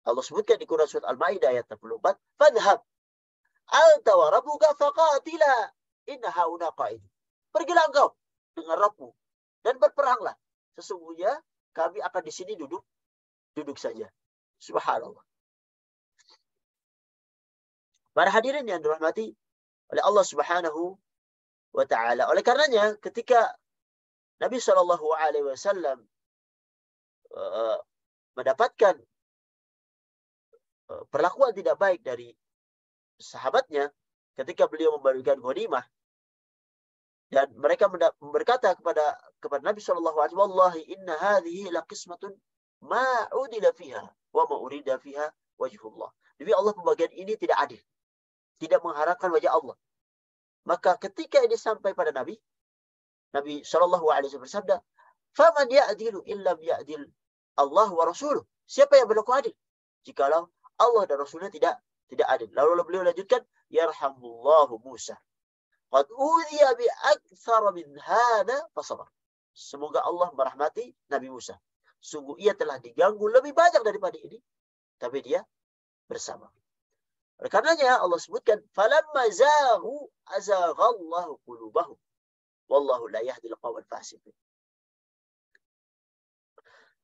Allah sebutkan di Quran surat Al-Maidah ayat 64, "Fadhhab anta wa rabbuka faqatila inna hauna qa'id." Pergilah engkau dengan Rabbmu dan berperanglah. Sesungguhnya kami akan di sini duduk saja. Subhanallah. Para hadirin yang dirahmati oleh Allah Subhanahu wa ta'ala. Oleh karenanya ketika Nabi SAW mendapatkan perlakuan tidak baik dari sahabatnya ketika beliau membagikan ghanimah, dan mereka berkata kepada Nabi SAW, "Wallahi inna hadhihi laqismatun ma udila fiha wa ma urida fiha wajhullah." Demi Allah, pembagian ini tidak adil, tidak mengharapkan wajah Allah. Maka ketika ini sampai pada Nabi SAW bersabda, "Faman ya'dilu illa ya'dil Allah wa rasuluh." Siapa yang berlaku adil jikalau Allah dan Rasulnya tidak adil? Lalu beliau lanjutkan, "Yarhamullahu Musa. Qad udhiya bi aktsara min hada fasabar." Semoga Allah merahmati Nabi Musa. Sungguh ia telah diganggu lebih banyak daripada ini, tapi dia bersabar. Oleh karenanya Allah sebutkan, "Falamma zaghu azaghallahu qulubahum. Wallahu la yahdil qawmal fasiqin."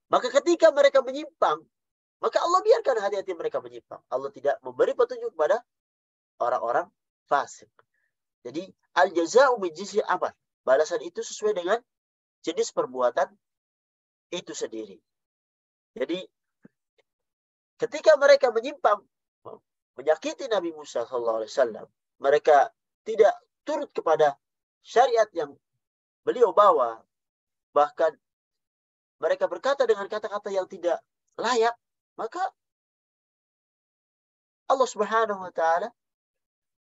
Maka ketika mereka menyimpang, maka Allah biarkan hati-hati mereka menyimpang. Allah tidak memberi petunjuk kepada orang-orang fasik. Jadi al-jaza'u min jinsil amal. Balasan itu sesuai dengan jenis perbuatan itu sendiri. Jadi ketika mereka menyimpang, menyakiti Nabi Musa SAW, mereka tidak turut kepada syariat yang beliau bawa, bahkan mereka berkata dengan kata-kata yang tidak layak, maka Allah Subhanahu wa taala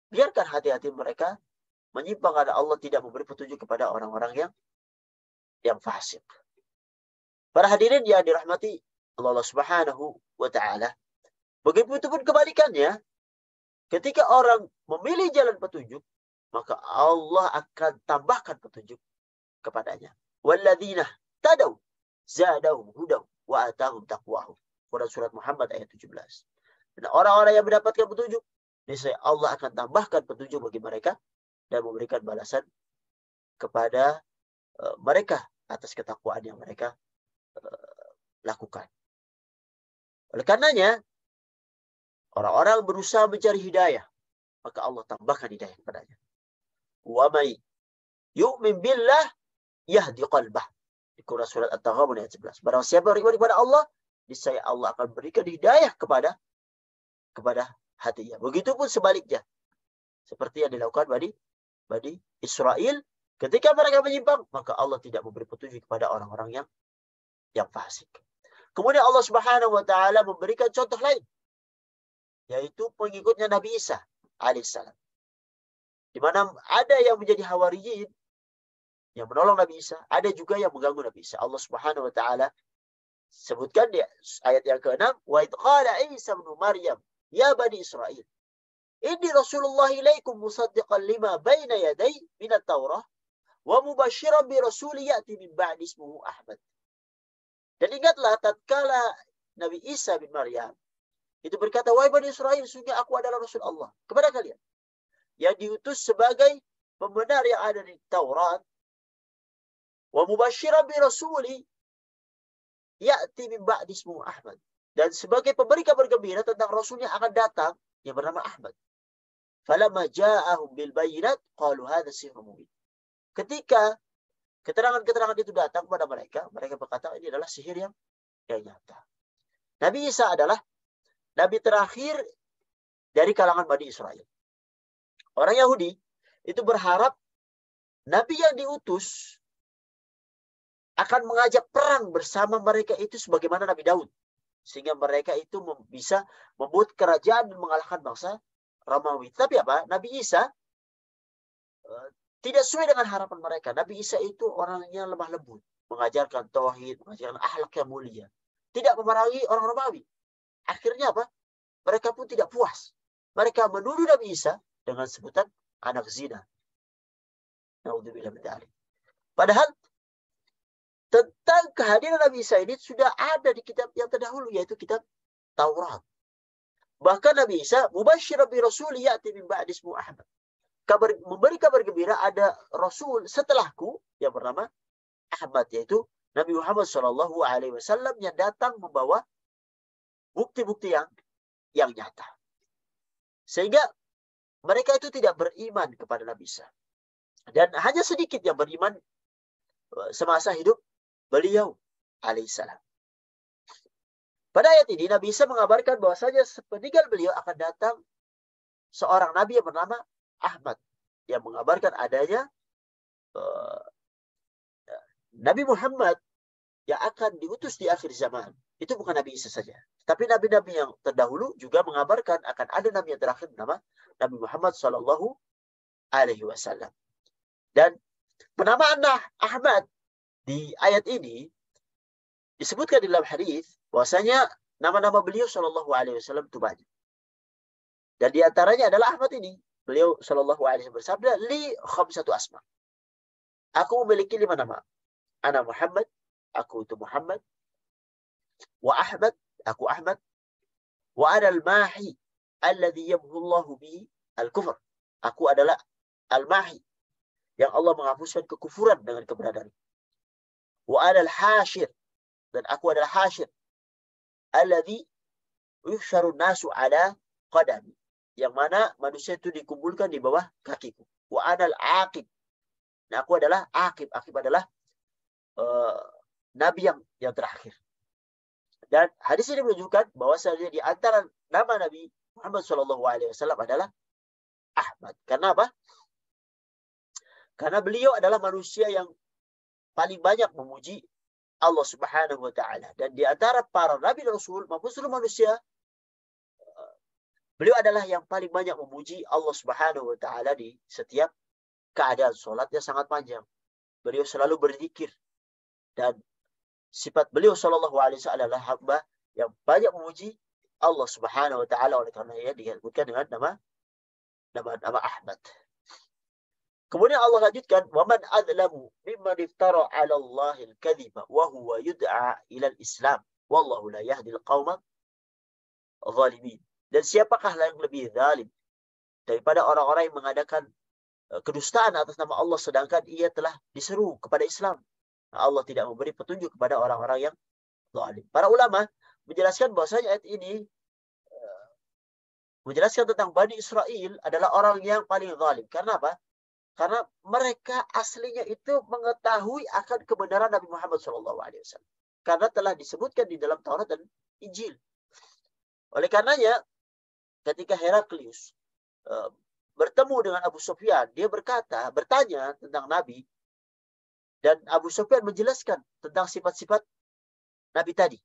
biarkan hati-hati mereka menyimpang karena Allah tidak memberi petunjuk kepada orang-orang yang fasik. Para hadirin yang dirahmati Allah Subhanahu wa taala, begitu pun kebalikannya, ketika orang memilih jalan petunjuk, maka Allah akan tambahkan petunjuk kepadanya. Walladzina tadaw zadahum hudaw wa atahum taqwahum. Quran surat Muhammad ayat 17. Dan orang-orang yang mendapatkan petunjuk, niscaya Allah akan tambahkan petunjuk bagi mereka dan memberikan balasan kepada mereka atas ketakwaan yang mereka lakukan. Oleh karenanya, orang-orang berusaha mencari hidayah, maka Allah tambahkan hidayah kepadanya. Wa may yu'min billah yahdi qalbah. Di Quran surat At-Taghabun ayat 11. Barang siapa beriman kepada Allah, niscaya Allah akan berikan hidayah kepada hatinya. Begitupun sebaliknya, seperti yang dilakukan Bani Israel, ketika mereka menyimpang, maka Allah tidak memberi petunjuk kepada orang-orang yang fasik. Kemudian Allah Subhanahu wa taala memberikan contoh lain, yaitu pengikutnya Nabi Isa alaihissalam, di mana ada yang menjadi hawariyin yang menolong Nabi Isa, ada juga yang mengganggu Nabi Isa. Allah Subhanahu wa taala sebutkan di ayat yang ke-6, "Wa idh qala Isa ibn Maryam ya bani Israil, inni Rasulullah ilaikum musaddiqan lima baina yaday min at-Taurah wa mubasysyiran bi rasulin ya'ti min ba'di ismuhu Ahmad." Dan ingatlah tatkala Nabi Isa bin Maryam itu berkata, "Wahai Bani Israel, sungguh aku adalah Rasul Allah kepada kalian, yang diutus sebagai pembenar yang ada di Taurat, wa mubasysyiran bi rasuli ya'ti min ba'di ismuhu Ahmad, dan sebagai pemberi kabar gembira tentang Rasul yang akan datang yang bernama Ahmad. Falamma ja'ahum bil bayyinat qalu hadza sihrun mubin." Ketika keterangan-keterangan itu datang kepada mereka, mereka berkata ini adalah sihir yang nyata. Nabi Isa adalah nabi terakhir dari kalangan Bani Israel. Orang Yahudi itu berharap nabi yang diutus akan mengajak perang bersama mereka itu sebagaimana Nabi Daud, sehingga mereka itu bisa membuat kerajaan dan mengalahkan bangsa Romawi. Tapi apa? Nabi Isa tidak sesuai dengan harapan mereka. Nabi Isa itu orangnya lemah lembut, mengajarkan tauhid, mengajarkan akhlak yang mulia, tidak memerangi orang Romawi. Akhirnya apa? Mereka pun tidak puas. Mereka menuduh Nabi Isa dengan sebutan anak zina. Naudzubillah min dzalik. Padahal tentang kehadiran Nabi Isa ini sudah ada di kitab yang terdahulu, yaitu kitab Taurat. Bahkan Nabi Isa mubasysyiran bi rasulin ya'ti min ba'di ismuhu Ahmad, memberi kabar gembira ada Rasul setelahku yang bernama Ahmad, yaitu Nabi Muhammad SAW yang datang membawa bukti-bukti yang nyata. Sehingga mereka itu tidak beriman kepada Nabi Isa. Dan hanya sedikit yang beriman semasa hidup beliau alaihissalam. Pada ayat ini Nabi Isa mengabarkan bahwasanya sepeninggal beliau akan datang seorang nabi yang bernama Ahmad yang mengabarkan adanya uh, Nabi Muhammad yang akan diutus di akhir zaman. Itu bukan Nabi Isa saja. Tapi nabi-nabi yang terdahulu juga mengabarkan akan ada nabi yang terakhir bernama Nabi Muhammad Sallallahu Alaihi Wasallam. Dan penamaan Ahmad di ayat ini disebutkan di dalam hadis bahwasanya nama-nama beliau Sallallahu Alaihi Wasallam itu banyak. Dan di antaranya adalah Ahmad ini. Beliau Sallallahu Alaihi Wasallam bersabda, li khamsatu asma. Aku memiliki 5 nama. Ana Muhammad, aku itu Muhammad. Wa Ahmad, aku Ahmad. Wa ana al-mahi alladhi yamhullahu bihi al-kufr. Aku adalah al-mahi yang Allah menghapuskan kekufuran dengan keberadaan. Wa ana al-hashir, dan aku adalah hashir alladhi yuhsyaru nasu ala qadami, yang mana manusia itu dikumpulkan di bawah kakiku. Wa ana al-aqib. Nah, aku adalah aqib. Aqib adalah nabi yang terakhir. Dan hadis ini menunjukkan bahwasanya di antara nama Nabi Muhammad SAW adalah Ahmad. Karena apa? Karena beliau adalah manusia yang paling banyak memuji Allah Subhanahu wa taala. Dan di antara para nabi dan rasul maupun seluruh manusia, beliau adalah yang paling banyak memuji Allah Subhanahu wa taala di setiap keadaan. Salatnya sangat panjang. Beliau selalu berzikir. Dan sifat beliau sallallahu alaihi wasallam adalah hamba yang banyak memuji Allah Subhanahu wa taala, oleh karena ia disebutkan dengan nama Ahmad. Kemudian Allah lanjutkan, "Wa man adlamu mimman iftara 'ala Allahi al-kadhiba wa huwa yud'a ila al-Islam, wallahu la yahdi al-qauma adh-dhalimin." Dan siapakah yang lebih zalim daripada orang-orang yang mengadakan kedustaan atas nama Allah sedangkan ia telah diseru kepada Islam? Allah tidak memberi petunjuk kepada orang-orang yang zalim. Para ulama menjelaskan bahwasanya ayat ini menjelaskan tentang Bani Israel adalah orang yang paling zalim. Karena apa? Karena mereka aslinya itu mengetahui akan kebenaran Nabi Muhammad SAW. Karena telah disebutkan di dalam Taurat dan Injil. Oleh karenanya, ketika Heraklius bertemu dengan Abu Sufyan, dia bertanya tentang Nabi, dan Abu Sufyan menjelaskan tentang sifat-sifat Nabi tadi.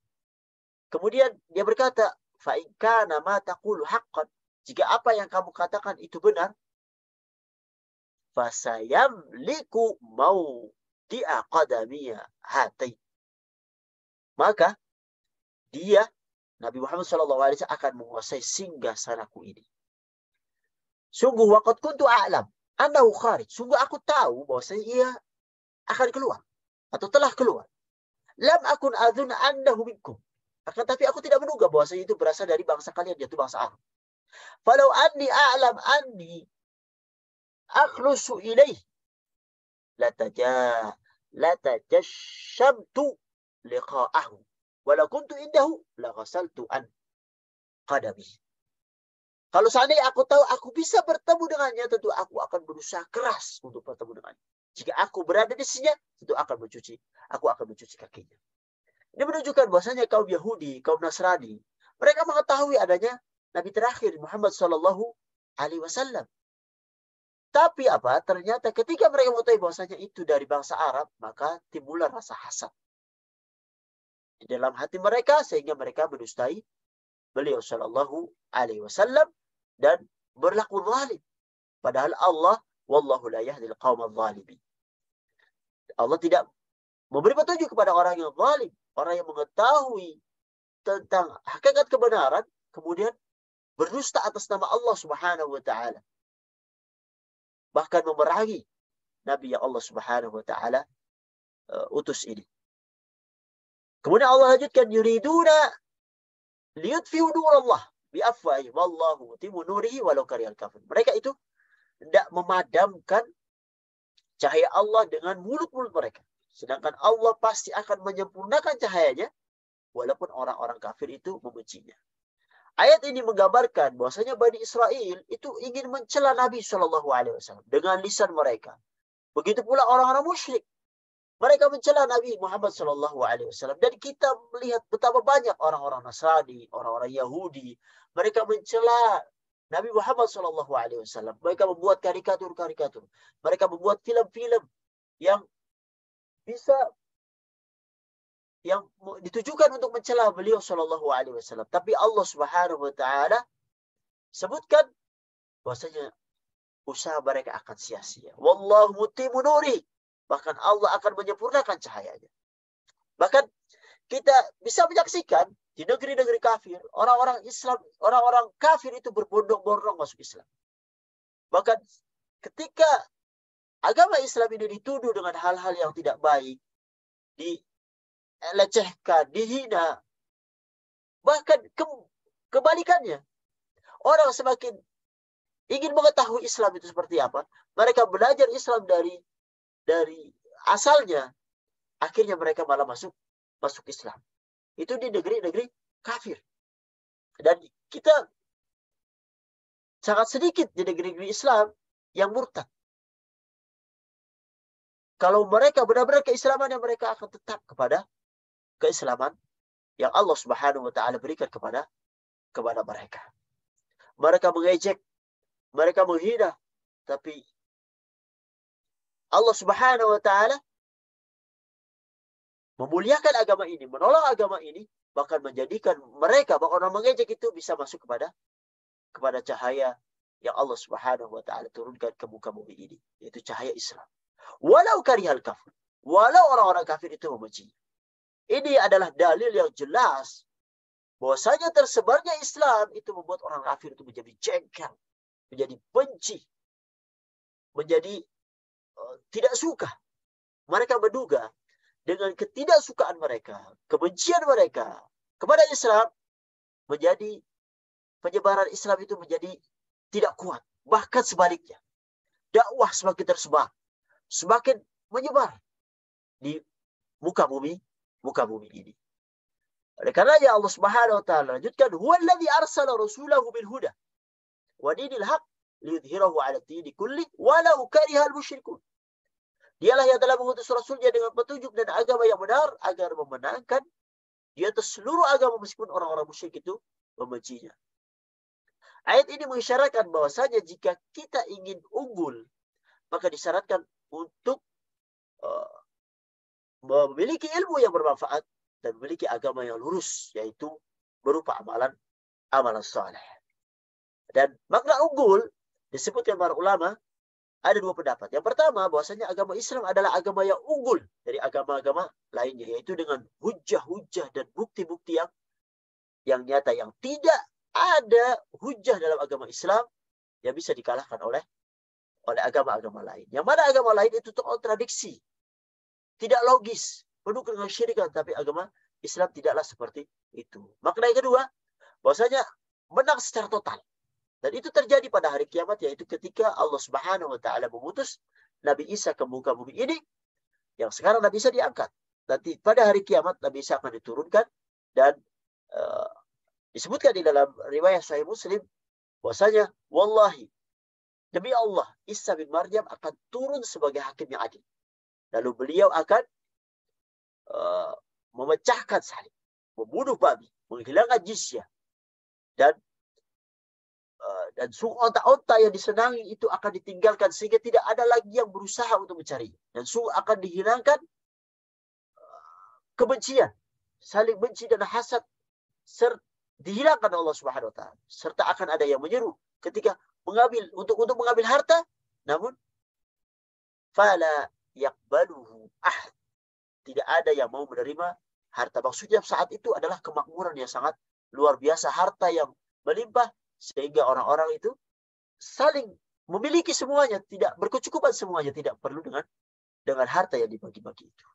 Kemudian dia berkata, fa in kana ma taqulu haqqan, jika apa yang kamu katakan itu benar, fasayamliku mawdi'a qadamiya hatai, maka dia, Nabi Muhammad SAW, akan menguasai singgasanaku ini. Sungguh waqad kuntu a'lam annahu kharij, sungguh aku tahu bahwasanya ia akan keluar atau telah keluar. Lam akun adzun annahu minkum, akan tapi aku tidak menduga bahwasanya itu berasal dari bangsa kalian, yaitu bangsa Arab. Falau anni a'lam anni akhlusu ilaih latajashamtu liqa'ahu walau kuntu indahu laghasaltu an qadami. Kalau seandainya aku tahu aku bisa bertemu dengannya, tentu aku akan berusaha keras untuk bertemu dengannya. Jika aku berada di sisinya, tentu aku akan mencuci kakinya. Ini menunjukkan bahwasanya kaum Yahudi, kaum Nasrani, mereka mengetahui adanya Nabi terakhir Muhammad Sallallahu Alaihi Wasallam. Tapi apa? Ternyata ketika mereka mengetahui bahwasanya itu dari bangsa Arab, maka timbullah rasa hasad di dalam hati mereka, sehingga mereka mendustai beliau Sallallahu Alaihi Wasallam dan berlaku zalim. Padahal Allah, wallahu la yahdil qaumadh dhalimin, Allah tidak memberi petunjuk kepada orang yang zalim, orang yang mengetahui tentang hakikat kebenaran, kemudian berdusta atas nama Allah Subhanahu wa taala, bahkan memerangi Nabi yang Allah Subhanahu wa taala utus ini. Kemudian Allah lanjutkan, yuriduna liyutfi'u nurallah biafwahihim wallahu mutimmu nurihi walau karihal kafirun. Mereka itu hendak memadamkan cahaya Allah dengan mulut-mulut mereka, sedangkan Allah pasti akan menyempurnakan cahayanya walaupun orang-orang kafir itu membencinya. Ayat ini menggambarkan bahwasanya Bani Israel itu ingin mencela Nabi SAW dengan lisan mereka. Begitu pula orang-orang musyrik. Mereka mencela Nabi Muhammad SAW. Dan kita melihat betapa banyak orang-orang Nasrani, orang-orang Yahudi, mereka mencela Nabi Muhammad SAW. Mereka membuat karikatur-karikatur. Mereka membuat film-film yang bisa yang ditujukan untuk mencela beliau SAW. Tapi Allah Subhanahu wa taala sebutkan bahwasanya usaha mereka akan sia-sia. Wallahu mutimmu nuri. Bahkan Allah akan menyempurnakan cahayanya. Bahkan kita bisa menyaksikan di negeri-negeri kafir, orang-orang Islam, orang-orang kafir itu berbondong-bondong masuk Islam. Bahkan ketika agama Islam ini dituduh dengan hal-hal yang tidak baik, dilecehkan, dihina, bahkan kebalikannya, orang semakin ingin mengetahui Islam itu seperti apa, mereka belajar Islam dari asalnya, akhirnya mereka malah masuk Islam. Itu di negeri-negeri kafir. Dan kita sangat sedikit di negeri-negeri Islam yang murtad. Kalau mereka benar-benar keislaman, yang mereka akan tetap kepada keislaman yang Allah Subhanahu wa taala berikan kepada mereka. Mereka mengejek, mereka menghina, tapi Allah Subhanahu wa taala memuliakan agama ini, menolong agama ini, bahkan menjadikan mereka, bahkan orang mengejek itu bisa masuk kepada cahaya yang Allah Subhanahu wa taala turunkan ke muka bumi ini, yaitu cahaya Islam. Walau karihal kafir, walau orang-orang kafir itu membenci. Ini adalah dalil yang jelas bahwasanya tersebarnya Islam itu membuat orang kafir itu menjadi jengkel, menjadi benci, menjadi tidak suka. Mereka menduga dengan ketidaksukaan mereka, kebencian mereka kepada Islam, menjadi penyebaran Islam itu menjadi tidak kuat. Bahkan sebaliknya, dakwah semakin tersebar, semakin menyebar di muka bumi ini. Oleh karenanya Allah Subhanahu wa taala lanjutkan, huwallazi arsala rasulahu bil huda wa dinil haq liyudhhirahu 'ala ad-dini kulli walau karihal musyrikun. Dialah yang telah mengutus Rasulnya dengan petunjuk dan agama yang benar agar memenangkan di atas seluruh agama meskipun orang-orang musyrik itu membencinya. Ayat ini mengisyaratkan bahwasanya jika kita ingin unggul, maka disyaratkan untuk memiliki ilmu yang bermanfaat dan memiliki agama yang lurus, yaitu berupa amalan saleh. Dan makna unggul disebutkan para ulama ada dua pendapat. Yang pertama, bahwasanya agama Islam adalah agama yang unggul dari agama-agama lainnya, yaitu dengan hujah-hujah dan bukti-bukti yang nyata, yang tidak ada hujah dalam agama Islam yang bisa dikalahkan oleh agama-agama lain. Yang mana agama lain itu kontradiksi, tidak logis, penuh dengan kesyirikan, tapi agama Islam tidaklah seperti itu. Makna yang kedua, bahwasanya menang secara total. Dan itu terjadi pada hari kiamat, yaitu ketika Allah Subhanahu wa taala memutus Nabi Isa ke muka bumi ini, yang sekarang Nabi Isa diangkat. Nanti pada hari kiamat Nabi Isa akan diturunkan, dan disebutkan di dalam riwayat Sahih Muslim bahwasanya wallahi, demi Allah, Isa bin Maryam akan turun sebagai hakim yang adil. Lalu beliau akan memecahkan salib, membunuh babi, menghilangkan jizyah, dan onta-onta yang disenangi itu akan ditinggalkan sehingga tidak ada lagi yang berusaha untuk mencarinya. Dan akan dihilangkan kebencian, saling benci dan hasad dihilangkan Allah Subhanahu wa taala. Serta akan ada yang menyeru ketika untuk mengambil harta, namun fala yaqbaluhu ahad. Tidak ada yang mau menerima harta. Maksudnya saat itu adalah kemakmuran yang sangat luar biasa, harta yang melimpah sehingga orang-orang itu saling memiliki semuanya, tidak berkecukupan semuanya, tidak perlu dengan harta yang dibagi-bagi itu.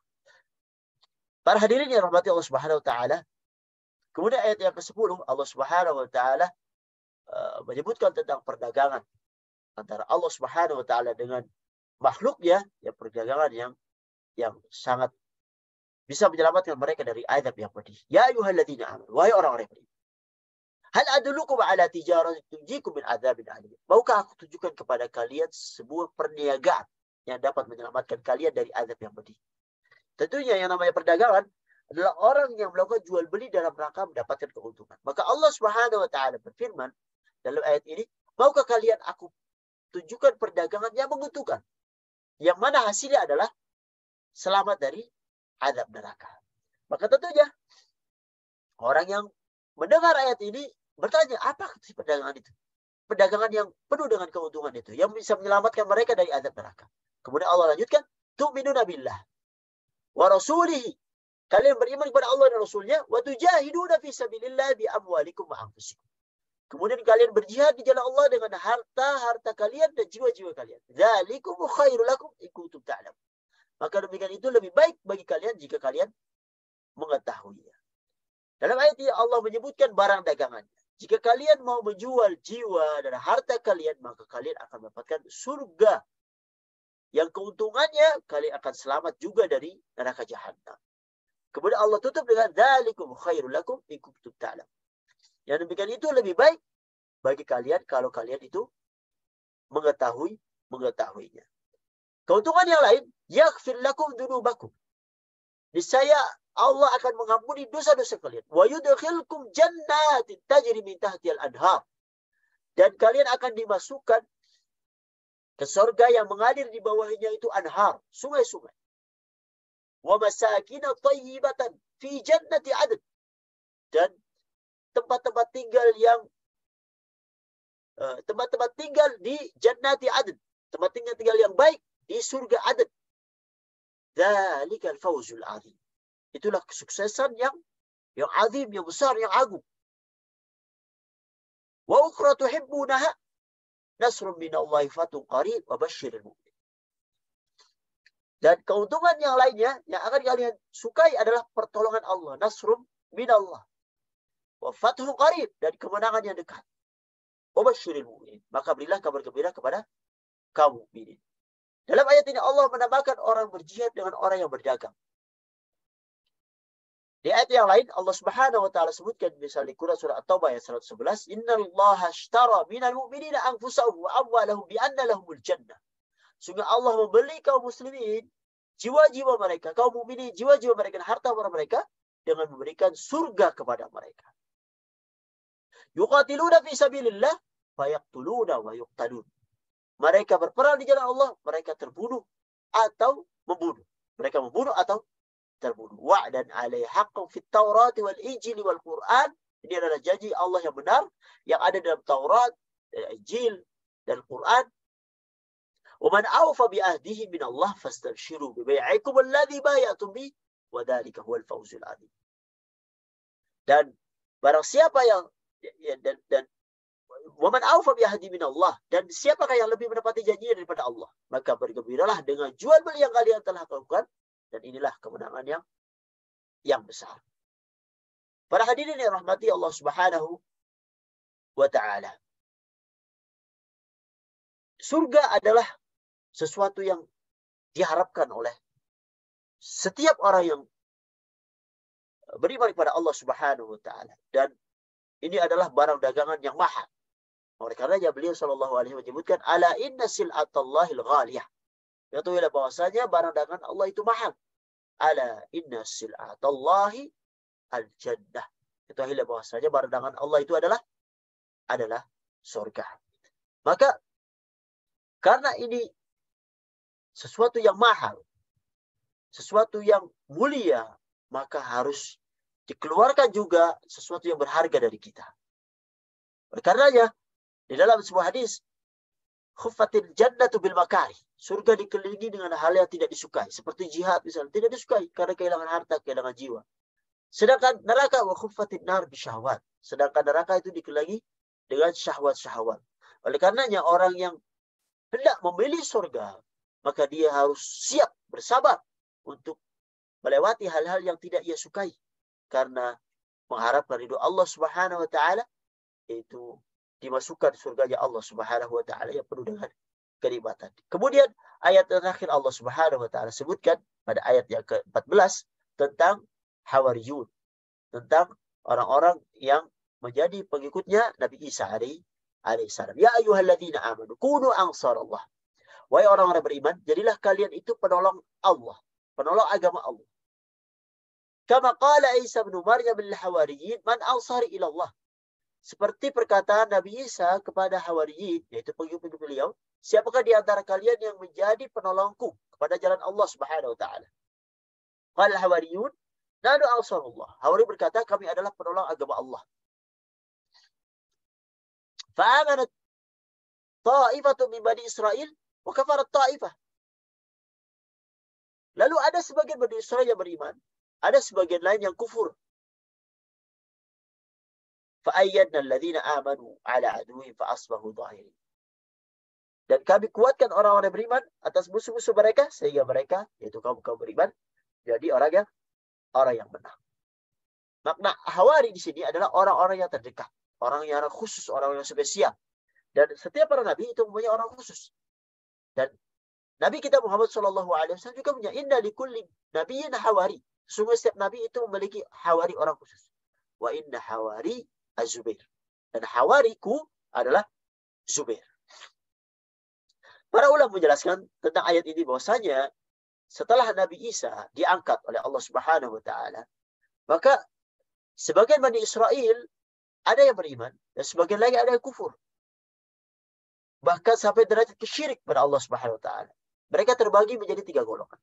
Para hadirin yang rahmati Allah Subhanahu wa taala, kemudian ayat yang ke-10 Allah Subhanahu wa taala menyebutkan tentang perdagangan antara Allah Subhanahu wa taala dengan makhluknya, ya perdagangan yang sangat bisa menyelamatkan mereka dari azab yang pedih. Ya ayyuhalladzina amanu, wahai orang-orang yang beriman, hal adullukum ala tijaratin tunjikum min adzabin alim. Maukah aku tunjukkan kepada kalian sebuah perniagaan yang dapat menyelamatkan kalian dari azab yang pedih? Tentunya yang namanya perdagangan adalah orang yang melakukan jual beli dalam rangka mendapatkan keuntungan. Maka Allah Subhanahu wa taala berfirman dalam ayat ini, maukah kalian aku tunjukkan perdagangan yang menguntungkan, yang mana hasilnya adalah selamat dari azab neraka. Maka tentunya orang yang mendengar ayat ini bertanya, apa sih perdagangan itu? Perdagangan yang penuh dengan keuntungan itu, yang bisa menyelamatkan mereka dari azab neraka. Kemudian Allah lanjutkan, tu'minuna billah wa rasulihi. Kalian beriman kepada Allah dan Rasulnya, wa tujahiduna fi sabilillah bi amwalikum wa anfusikum. Kemudian kalian berjihad di jalan Allah dengan harta kalian dan jiwa-jiwa kalian. Dzalikum khairul lakum in kuntum ta'lamun. Maka demikian itu lebih baik bagi kalian jika kalian mengetahuinya. Dalam ayat ini Allah menyebutkan barang dagangannya. Jika kalian mau menjual jiwa dan harta kalian, maka kalian akan mendapatkan surga. Yang keuntungannya, kalian akan selamat juga dari neraka jahanam. Kemudian Allah tutup dengan dzalikum khairul lakum in kuntum ta'lamun. Yang demikian itu lebih baik bagi kalian kalau kalian itu mengetahuinya. Keuntungan yang lain, yaghfir lakum dzunubakum. Niscaya Allah akan mengampuni dosa-dosa kalian. Wa yudkhilkum jannatin tajri min tahtihal anhar. Dan kalian akan dimasukkan ke surga yang mengalir di bawahnya itu anhar, sungai-sungai. Wa masakin thayyibatan fi jannati adn. Dan tempat-tempat tinggal di jannati adn, tempat tinggal yang baik di surga adn. Dzalikal fawzul azim. Itulah kesuksesan yang azim, yang besar, yang agung. Wa ukhra tuhibbunaha nasrun minallahi fatun qarib wa basyiril mu'min. Dan keuntungan yang lainnya yang akan kalian sukai adalah pertolongan Allah, nasrun minallah. Wa fathun qarib, dan kemenangan yang dekat. Wa basyiril mu'min. Maka berilah kabar gembira kepada kaum mukminin. Dalam ayat ini Allah menambahkan orang berjihad dengan orang yang berdagang. Di ayat yang lain Allah Subhanahu wa taala sebutkan misalnya di Quran surah At-Taubah ayat 111, "Innallaha ashtara minal mu'minina anfusahum wa amwalahum bi anna lahumul jannah." Sungguh Allah membeli kaum muslimin jiwa-jiwa mereka, kaum mukminin jiwa-jiwa mereka dan harta mereka dengan memberikan surga kepada mereka. Yuqatiluna fi sabilillah fayaqtuluna wa yuqtalun. Mereka berperang di jalan Allah, mereka terbunuh atau membunuh. Mereka membunuh atau terbunuh. Wa'dan alaihi haqqan fit Taurat wal Injil wal Quran. Ini adalah janji Allah yang benar yang ada dalam Taurat, Injil dan Quran. Wa man awfa bi ahdihi min Allah fastabshiru bi bai'ikum alladhi bay'atum bi wa dzalika huwal fawzul 'adzim. Dan barang siapa yang dan waman awfa bi ahdi min Allah, dan siapakah yang lebih menepati janjinya daripada Allah, maka bergembiralah dengan jual beli yang kalian telah lakukan, dan inilah kemenangan yang besar. Para hadirin yang rahmati Allah Subhanahu wa taala. Surga adalah sesuatu yang diharapkan oleh setiap orang yang beriman kepada Allah Subhanahu wa taala, dan ini adalah barang dagangan yang mahal. Oleh karenanya beliau sallallahu alaihi wasallam menyebutkan ala inna sil'atallahil ghaliyah. Ketahuilah bahwasanya barang dagangan Allah itu mahal. Ala inna sil'atallahi al-jannah. Ketahuilah bahwasanya barang dagangan Allah itu adalah surga. Maka karena ini sesuatu yang mahal, sesuatu yang mulia, maka harus dikeluarkan juga sesuatu yang berharga dari kita. Oleh karenanya di dalam sebuah hadis, khuffatil jannatu bil makarih. Surga dikelilingi dengan hal yang tidak disukai. Seperti jihad misalnya. Tidak disukai karena kehilangan harta, kehilangan jiwa. Sedangkan neraka, wa khuffatin nar bisyahwat. Sedangkan neraka itu dikelilingi dengan syahwat-syahwat. Oleh karenanya orang yang hendak memilih surga, maka dia harus siap, bersabar untuk melewati hal-hal yang tidak ia sukai. Karena mengharapkan ridho Allah Subhanahu wa taala, itu dimasukkan surganya Allah Subhanahu wa taala yang penuh dengan kenikmatan. Kemudian ayat terakhir Allah Subhanahu wa taala sebutkan pada ayat yang ke-14 tentang Hawariyun, tentang orang-orang yang menjadi pengikutnya Nabi Isa alaihissalam. Ya ayyuhalladzina amanu kunu ansarallah. Wahai orang-orang beriman, jadilah kalian itu penolong Allah. penolong agama Allah. Kama qala Isa bin Maryam lil hawariyin, man ansari ila Allah. Seperti perkataan Nabi Isa kepada hawariyin, yaitu pengikut beliau, siapakah di antara kalian yang menjadi penolongku kepada jalan Allah Subhanahu wa taala? Qala hawariyun, nahnu ansarullah. Hawari berkata, kami adalah penolong agama Allah. Fa'amanat ta'ifatu min Bani Israel wa kafarat ta'ifah. Lalu ada sebagian Bani Israel yang beriman, ada sebagian lain yang kufur. Fa'ayyadna alladhina amanu ala aduwwihim fa'asbahu dhahirin. Dan kami kuatkan orang-orang yang beriman atas musuh-musuh mereka, sehingga mereka, yaitu kaum-kaum beriman, jadi orang yang menang. Makna hawari di sini adalah orang-orang yang terdekat, orang yang khusus, orang yang spesial. Dan setiap para nabi itu mempunyai orang khusus. Dan Nabi kita Muhammad SAW juga punya inna likulli nabiyyin hawari. Sungguh setiap nabi itu memiliki hawari orang khusus. Wa inna hawari az-Zubair. Dan hawariku adalah Zubair. Para ulama menjelaskan tentang ayat ini bahwasanya setelah Nabi Isa diangkat oleh Allah Subhanahu wa taala, maka sebagian Bani Israel ada yang beriman dan sebagian lagi ada yang kufur. Bahkan sampai derajat kesyirik pada Allah Subhanahu wa taala. Mereka terbagi menjadi 3 golongan.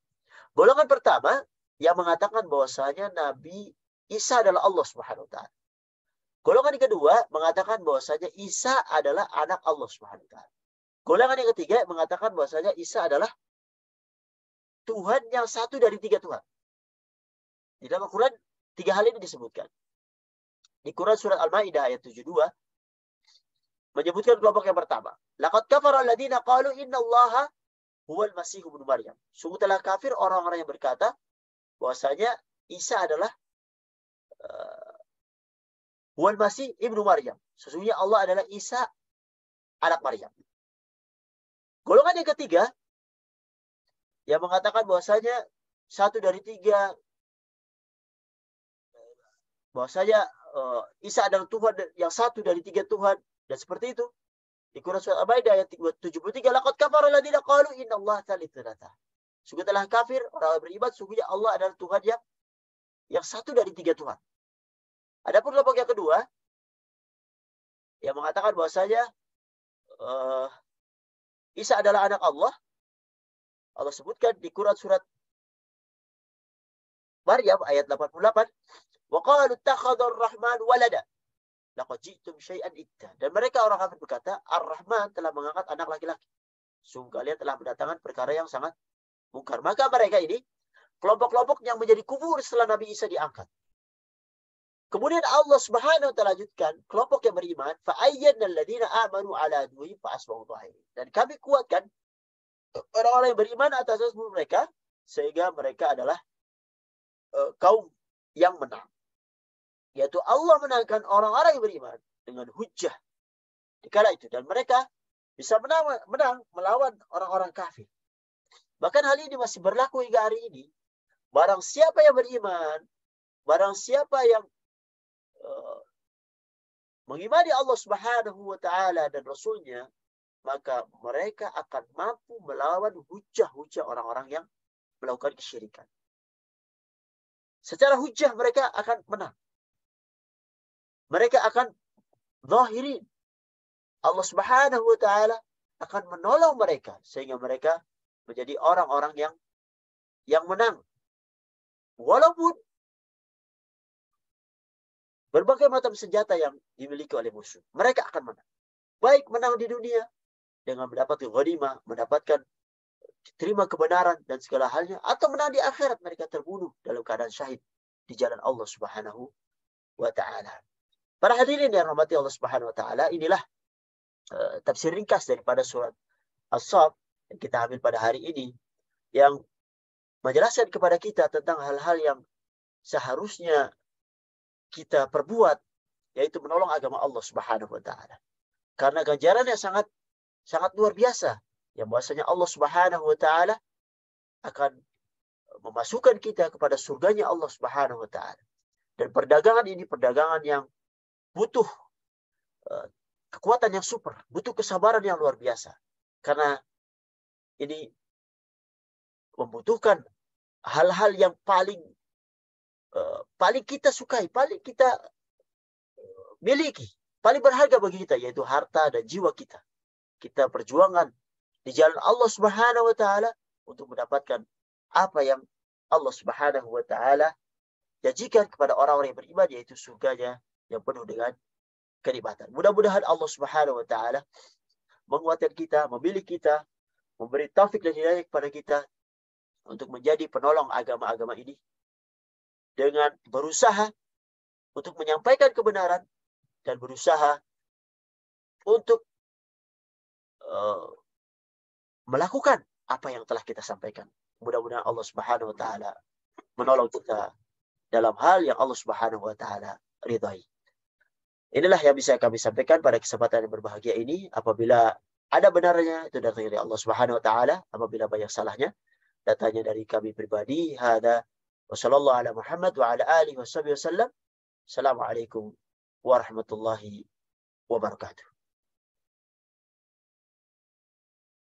Golongan pertama yang mengatakan bahwasanya Nabi Isa adalah Allah Subhanahu wa taala. Golongan yang kedua mengatakan bahwasanya Isa adalah anak Allah Subhanahu wa taala. Golongan yang ketiga mengatakan bahwasanya Isa adalah Tuhan yang satu dari 3 Tuhan. Di dalam Al-Quran 3 hal ini disebutkan. Di Quran surat Al-Maidah ayat 72 menyebutkan kelompok yang pertama. Laqad kafara alladziina qalu innallaha huwal masih ibnu Maryam. Sungguh telah kafir orang-orang yang berkata bahwasanya Isa adalah huwal masih ibnu Maryam. Sesungguhnya Allah adalah Isa anak Maryam. Golongan yang ketiga yang mengatakan bahwasanya satu dari 3, bahwasanya Isa adalah Tuhan yang satu dari 3 Tuhan, dan seperti itu. Di Quran surat Al-Maidah ayat 73, laqad kafara alladziina qalu innallaha tsalitsu tsalatsa. Sungguh telah kafir orang beriman, sungguhnya Allah adalah Tuhan yang satu dari 3 Tuhan. Adapun kelompok yang kedua yang mengatakan bahwasanya Isa adalah anak Allah. Allah sebutkan di Quran surat Maryam ayat 88, wa qalu ittakhadha ar-rahman walada. Laqad ji'tum syai'an idda. Dan mereka orang kafir berkata, Ar-Rahman telah mengangkat anak laki-laki. Sungguh kalian telah mendatangkan perkara yang sangat mungkar. Maka mereka ini kelompok-kelompok yang menjadi kufur setelah Nabi Isa diangkat. Kemudian Allah Subhanahu wa taala lanjutkan kelompok yang beriman, fa ayyadna alladziina aamanu ala aduwwihim fa asbahu dhahirin. Dan kami kuatkan orang-orang yang beriman atas musuh mereka sehingga mereka adalah kaum yang menang. Yaitu Allah menangkan orang-orang yang beriman dengan hujjah di kala itu. Dan mereka bisa menang melawan orang-orang kafir. Bahkan hal ini masih berlaku hingga hari ini. Barang siapa yang beriman, barang siapa yang mengimani Allah Subhanahu wa taala dan Rasulnya, maka mereka akan mampu melawan hujjah-hujjah orang-orang yang melakukan kesyirikan. Secara hujjah mereka akan menang. Mereka akan zahirin. Allah Subhanahu wa taala akan menolong mereka sehingga mereka menjadi orang-orang yang menang. Walaupun berbagai macam senjata yang dimiliki oleh musuh, mereka akan menang. Baik menang di dunia dengan mendapatkan ghanimah, mendapatkan terima kebenaran dan segala halnya, atau menang di akhirat mereka terbunuh dalam keadaan syahid di jalan Allah Subhanahu wa taala. Para hadirin yang rahmati Allah Subhanahu wa taala, inilah tafsir ringkas daripada surat As-Saff yang kita ambil pada hari ini, yang menjelaskan kepada kita tentang hal-hal yang seharusnya kita perbuat, yaitu menolong agama Allah Subhanahu wa taala. Karena ganjarannya sangat luar biasa, yang bahwasanya Allah Subhanahu wa taala akan memasukkan kita kepada surganya Allah Subhanahu wa taala. Dan perdagangan ini perdagangan yang butuh kekuatan yang super, butuh kesabaran yang luar biasa. Karena ini membutuhkan hal-hal yang paling kita sukai, paling kita miliki, paling berharga bagi kita, yaitu harta dan jiwa kita. Kita perjuangan di jalan Allah Subhanahu wa taala untuk mendapatkan apa yang Allah Subhanahu wa taala janjikan kepada orang-orang yang beriman, yaitu surganya yang penuh dengan kenikmatan. Mudah-mudahan Allah Subhanahu wa taala menguatkan kita, memilih kita, memberi taufik dan hidayah kepada kita untuk menjadi penolong agama-agama ini dengan berusaha untuk menyampaikan kebenaran dan berusaha untuk melakukan apa yang telah kita sampaikan. Mudah-mudahan Allah Subhanahu wa taala menolong kita dalam hal yang Allah Subhanahu wa taala ridhai. Inilah yang bisa kami sampaikan pada kesempatan yang berbahagia ini. Apabila ada benarnya, itu datangnya dari Allah Subhanahu wa taala. Apabila banyak salahnya, datangnya dari kami pribadi. Hada wa sallallahu ala Muhammad wa ala alihi wa sahbihi wasallam. Assalamualaikum warahmatullahi wabarakatuh.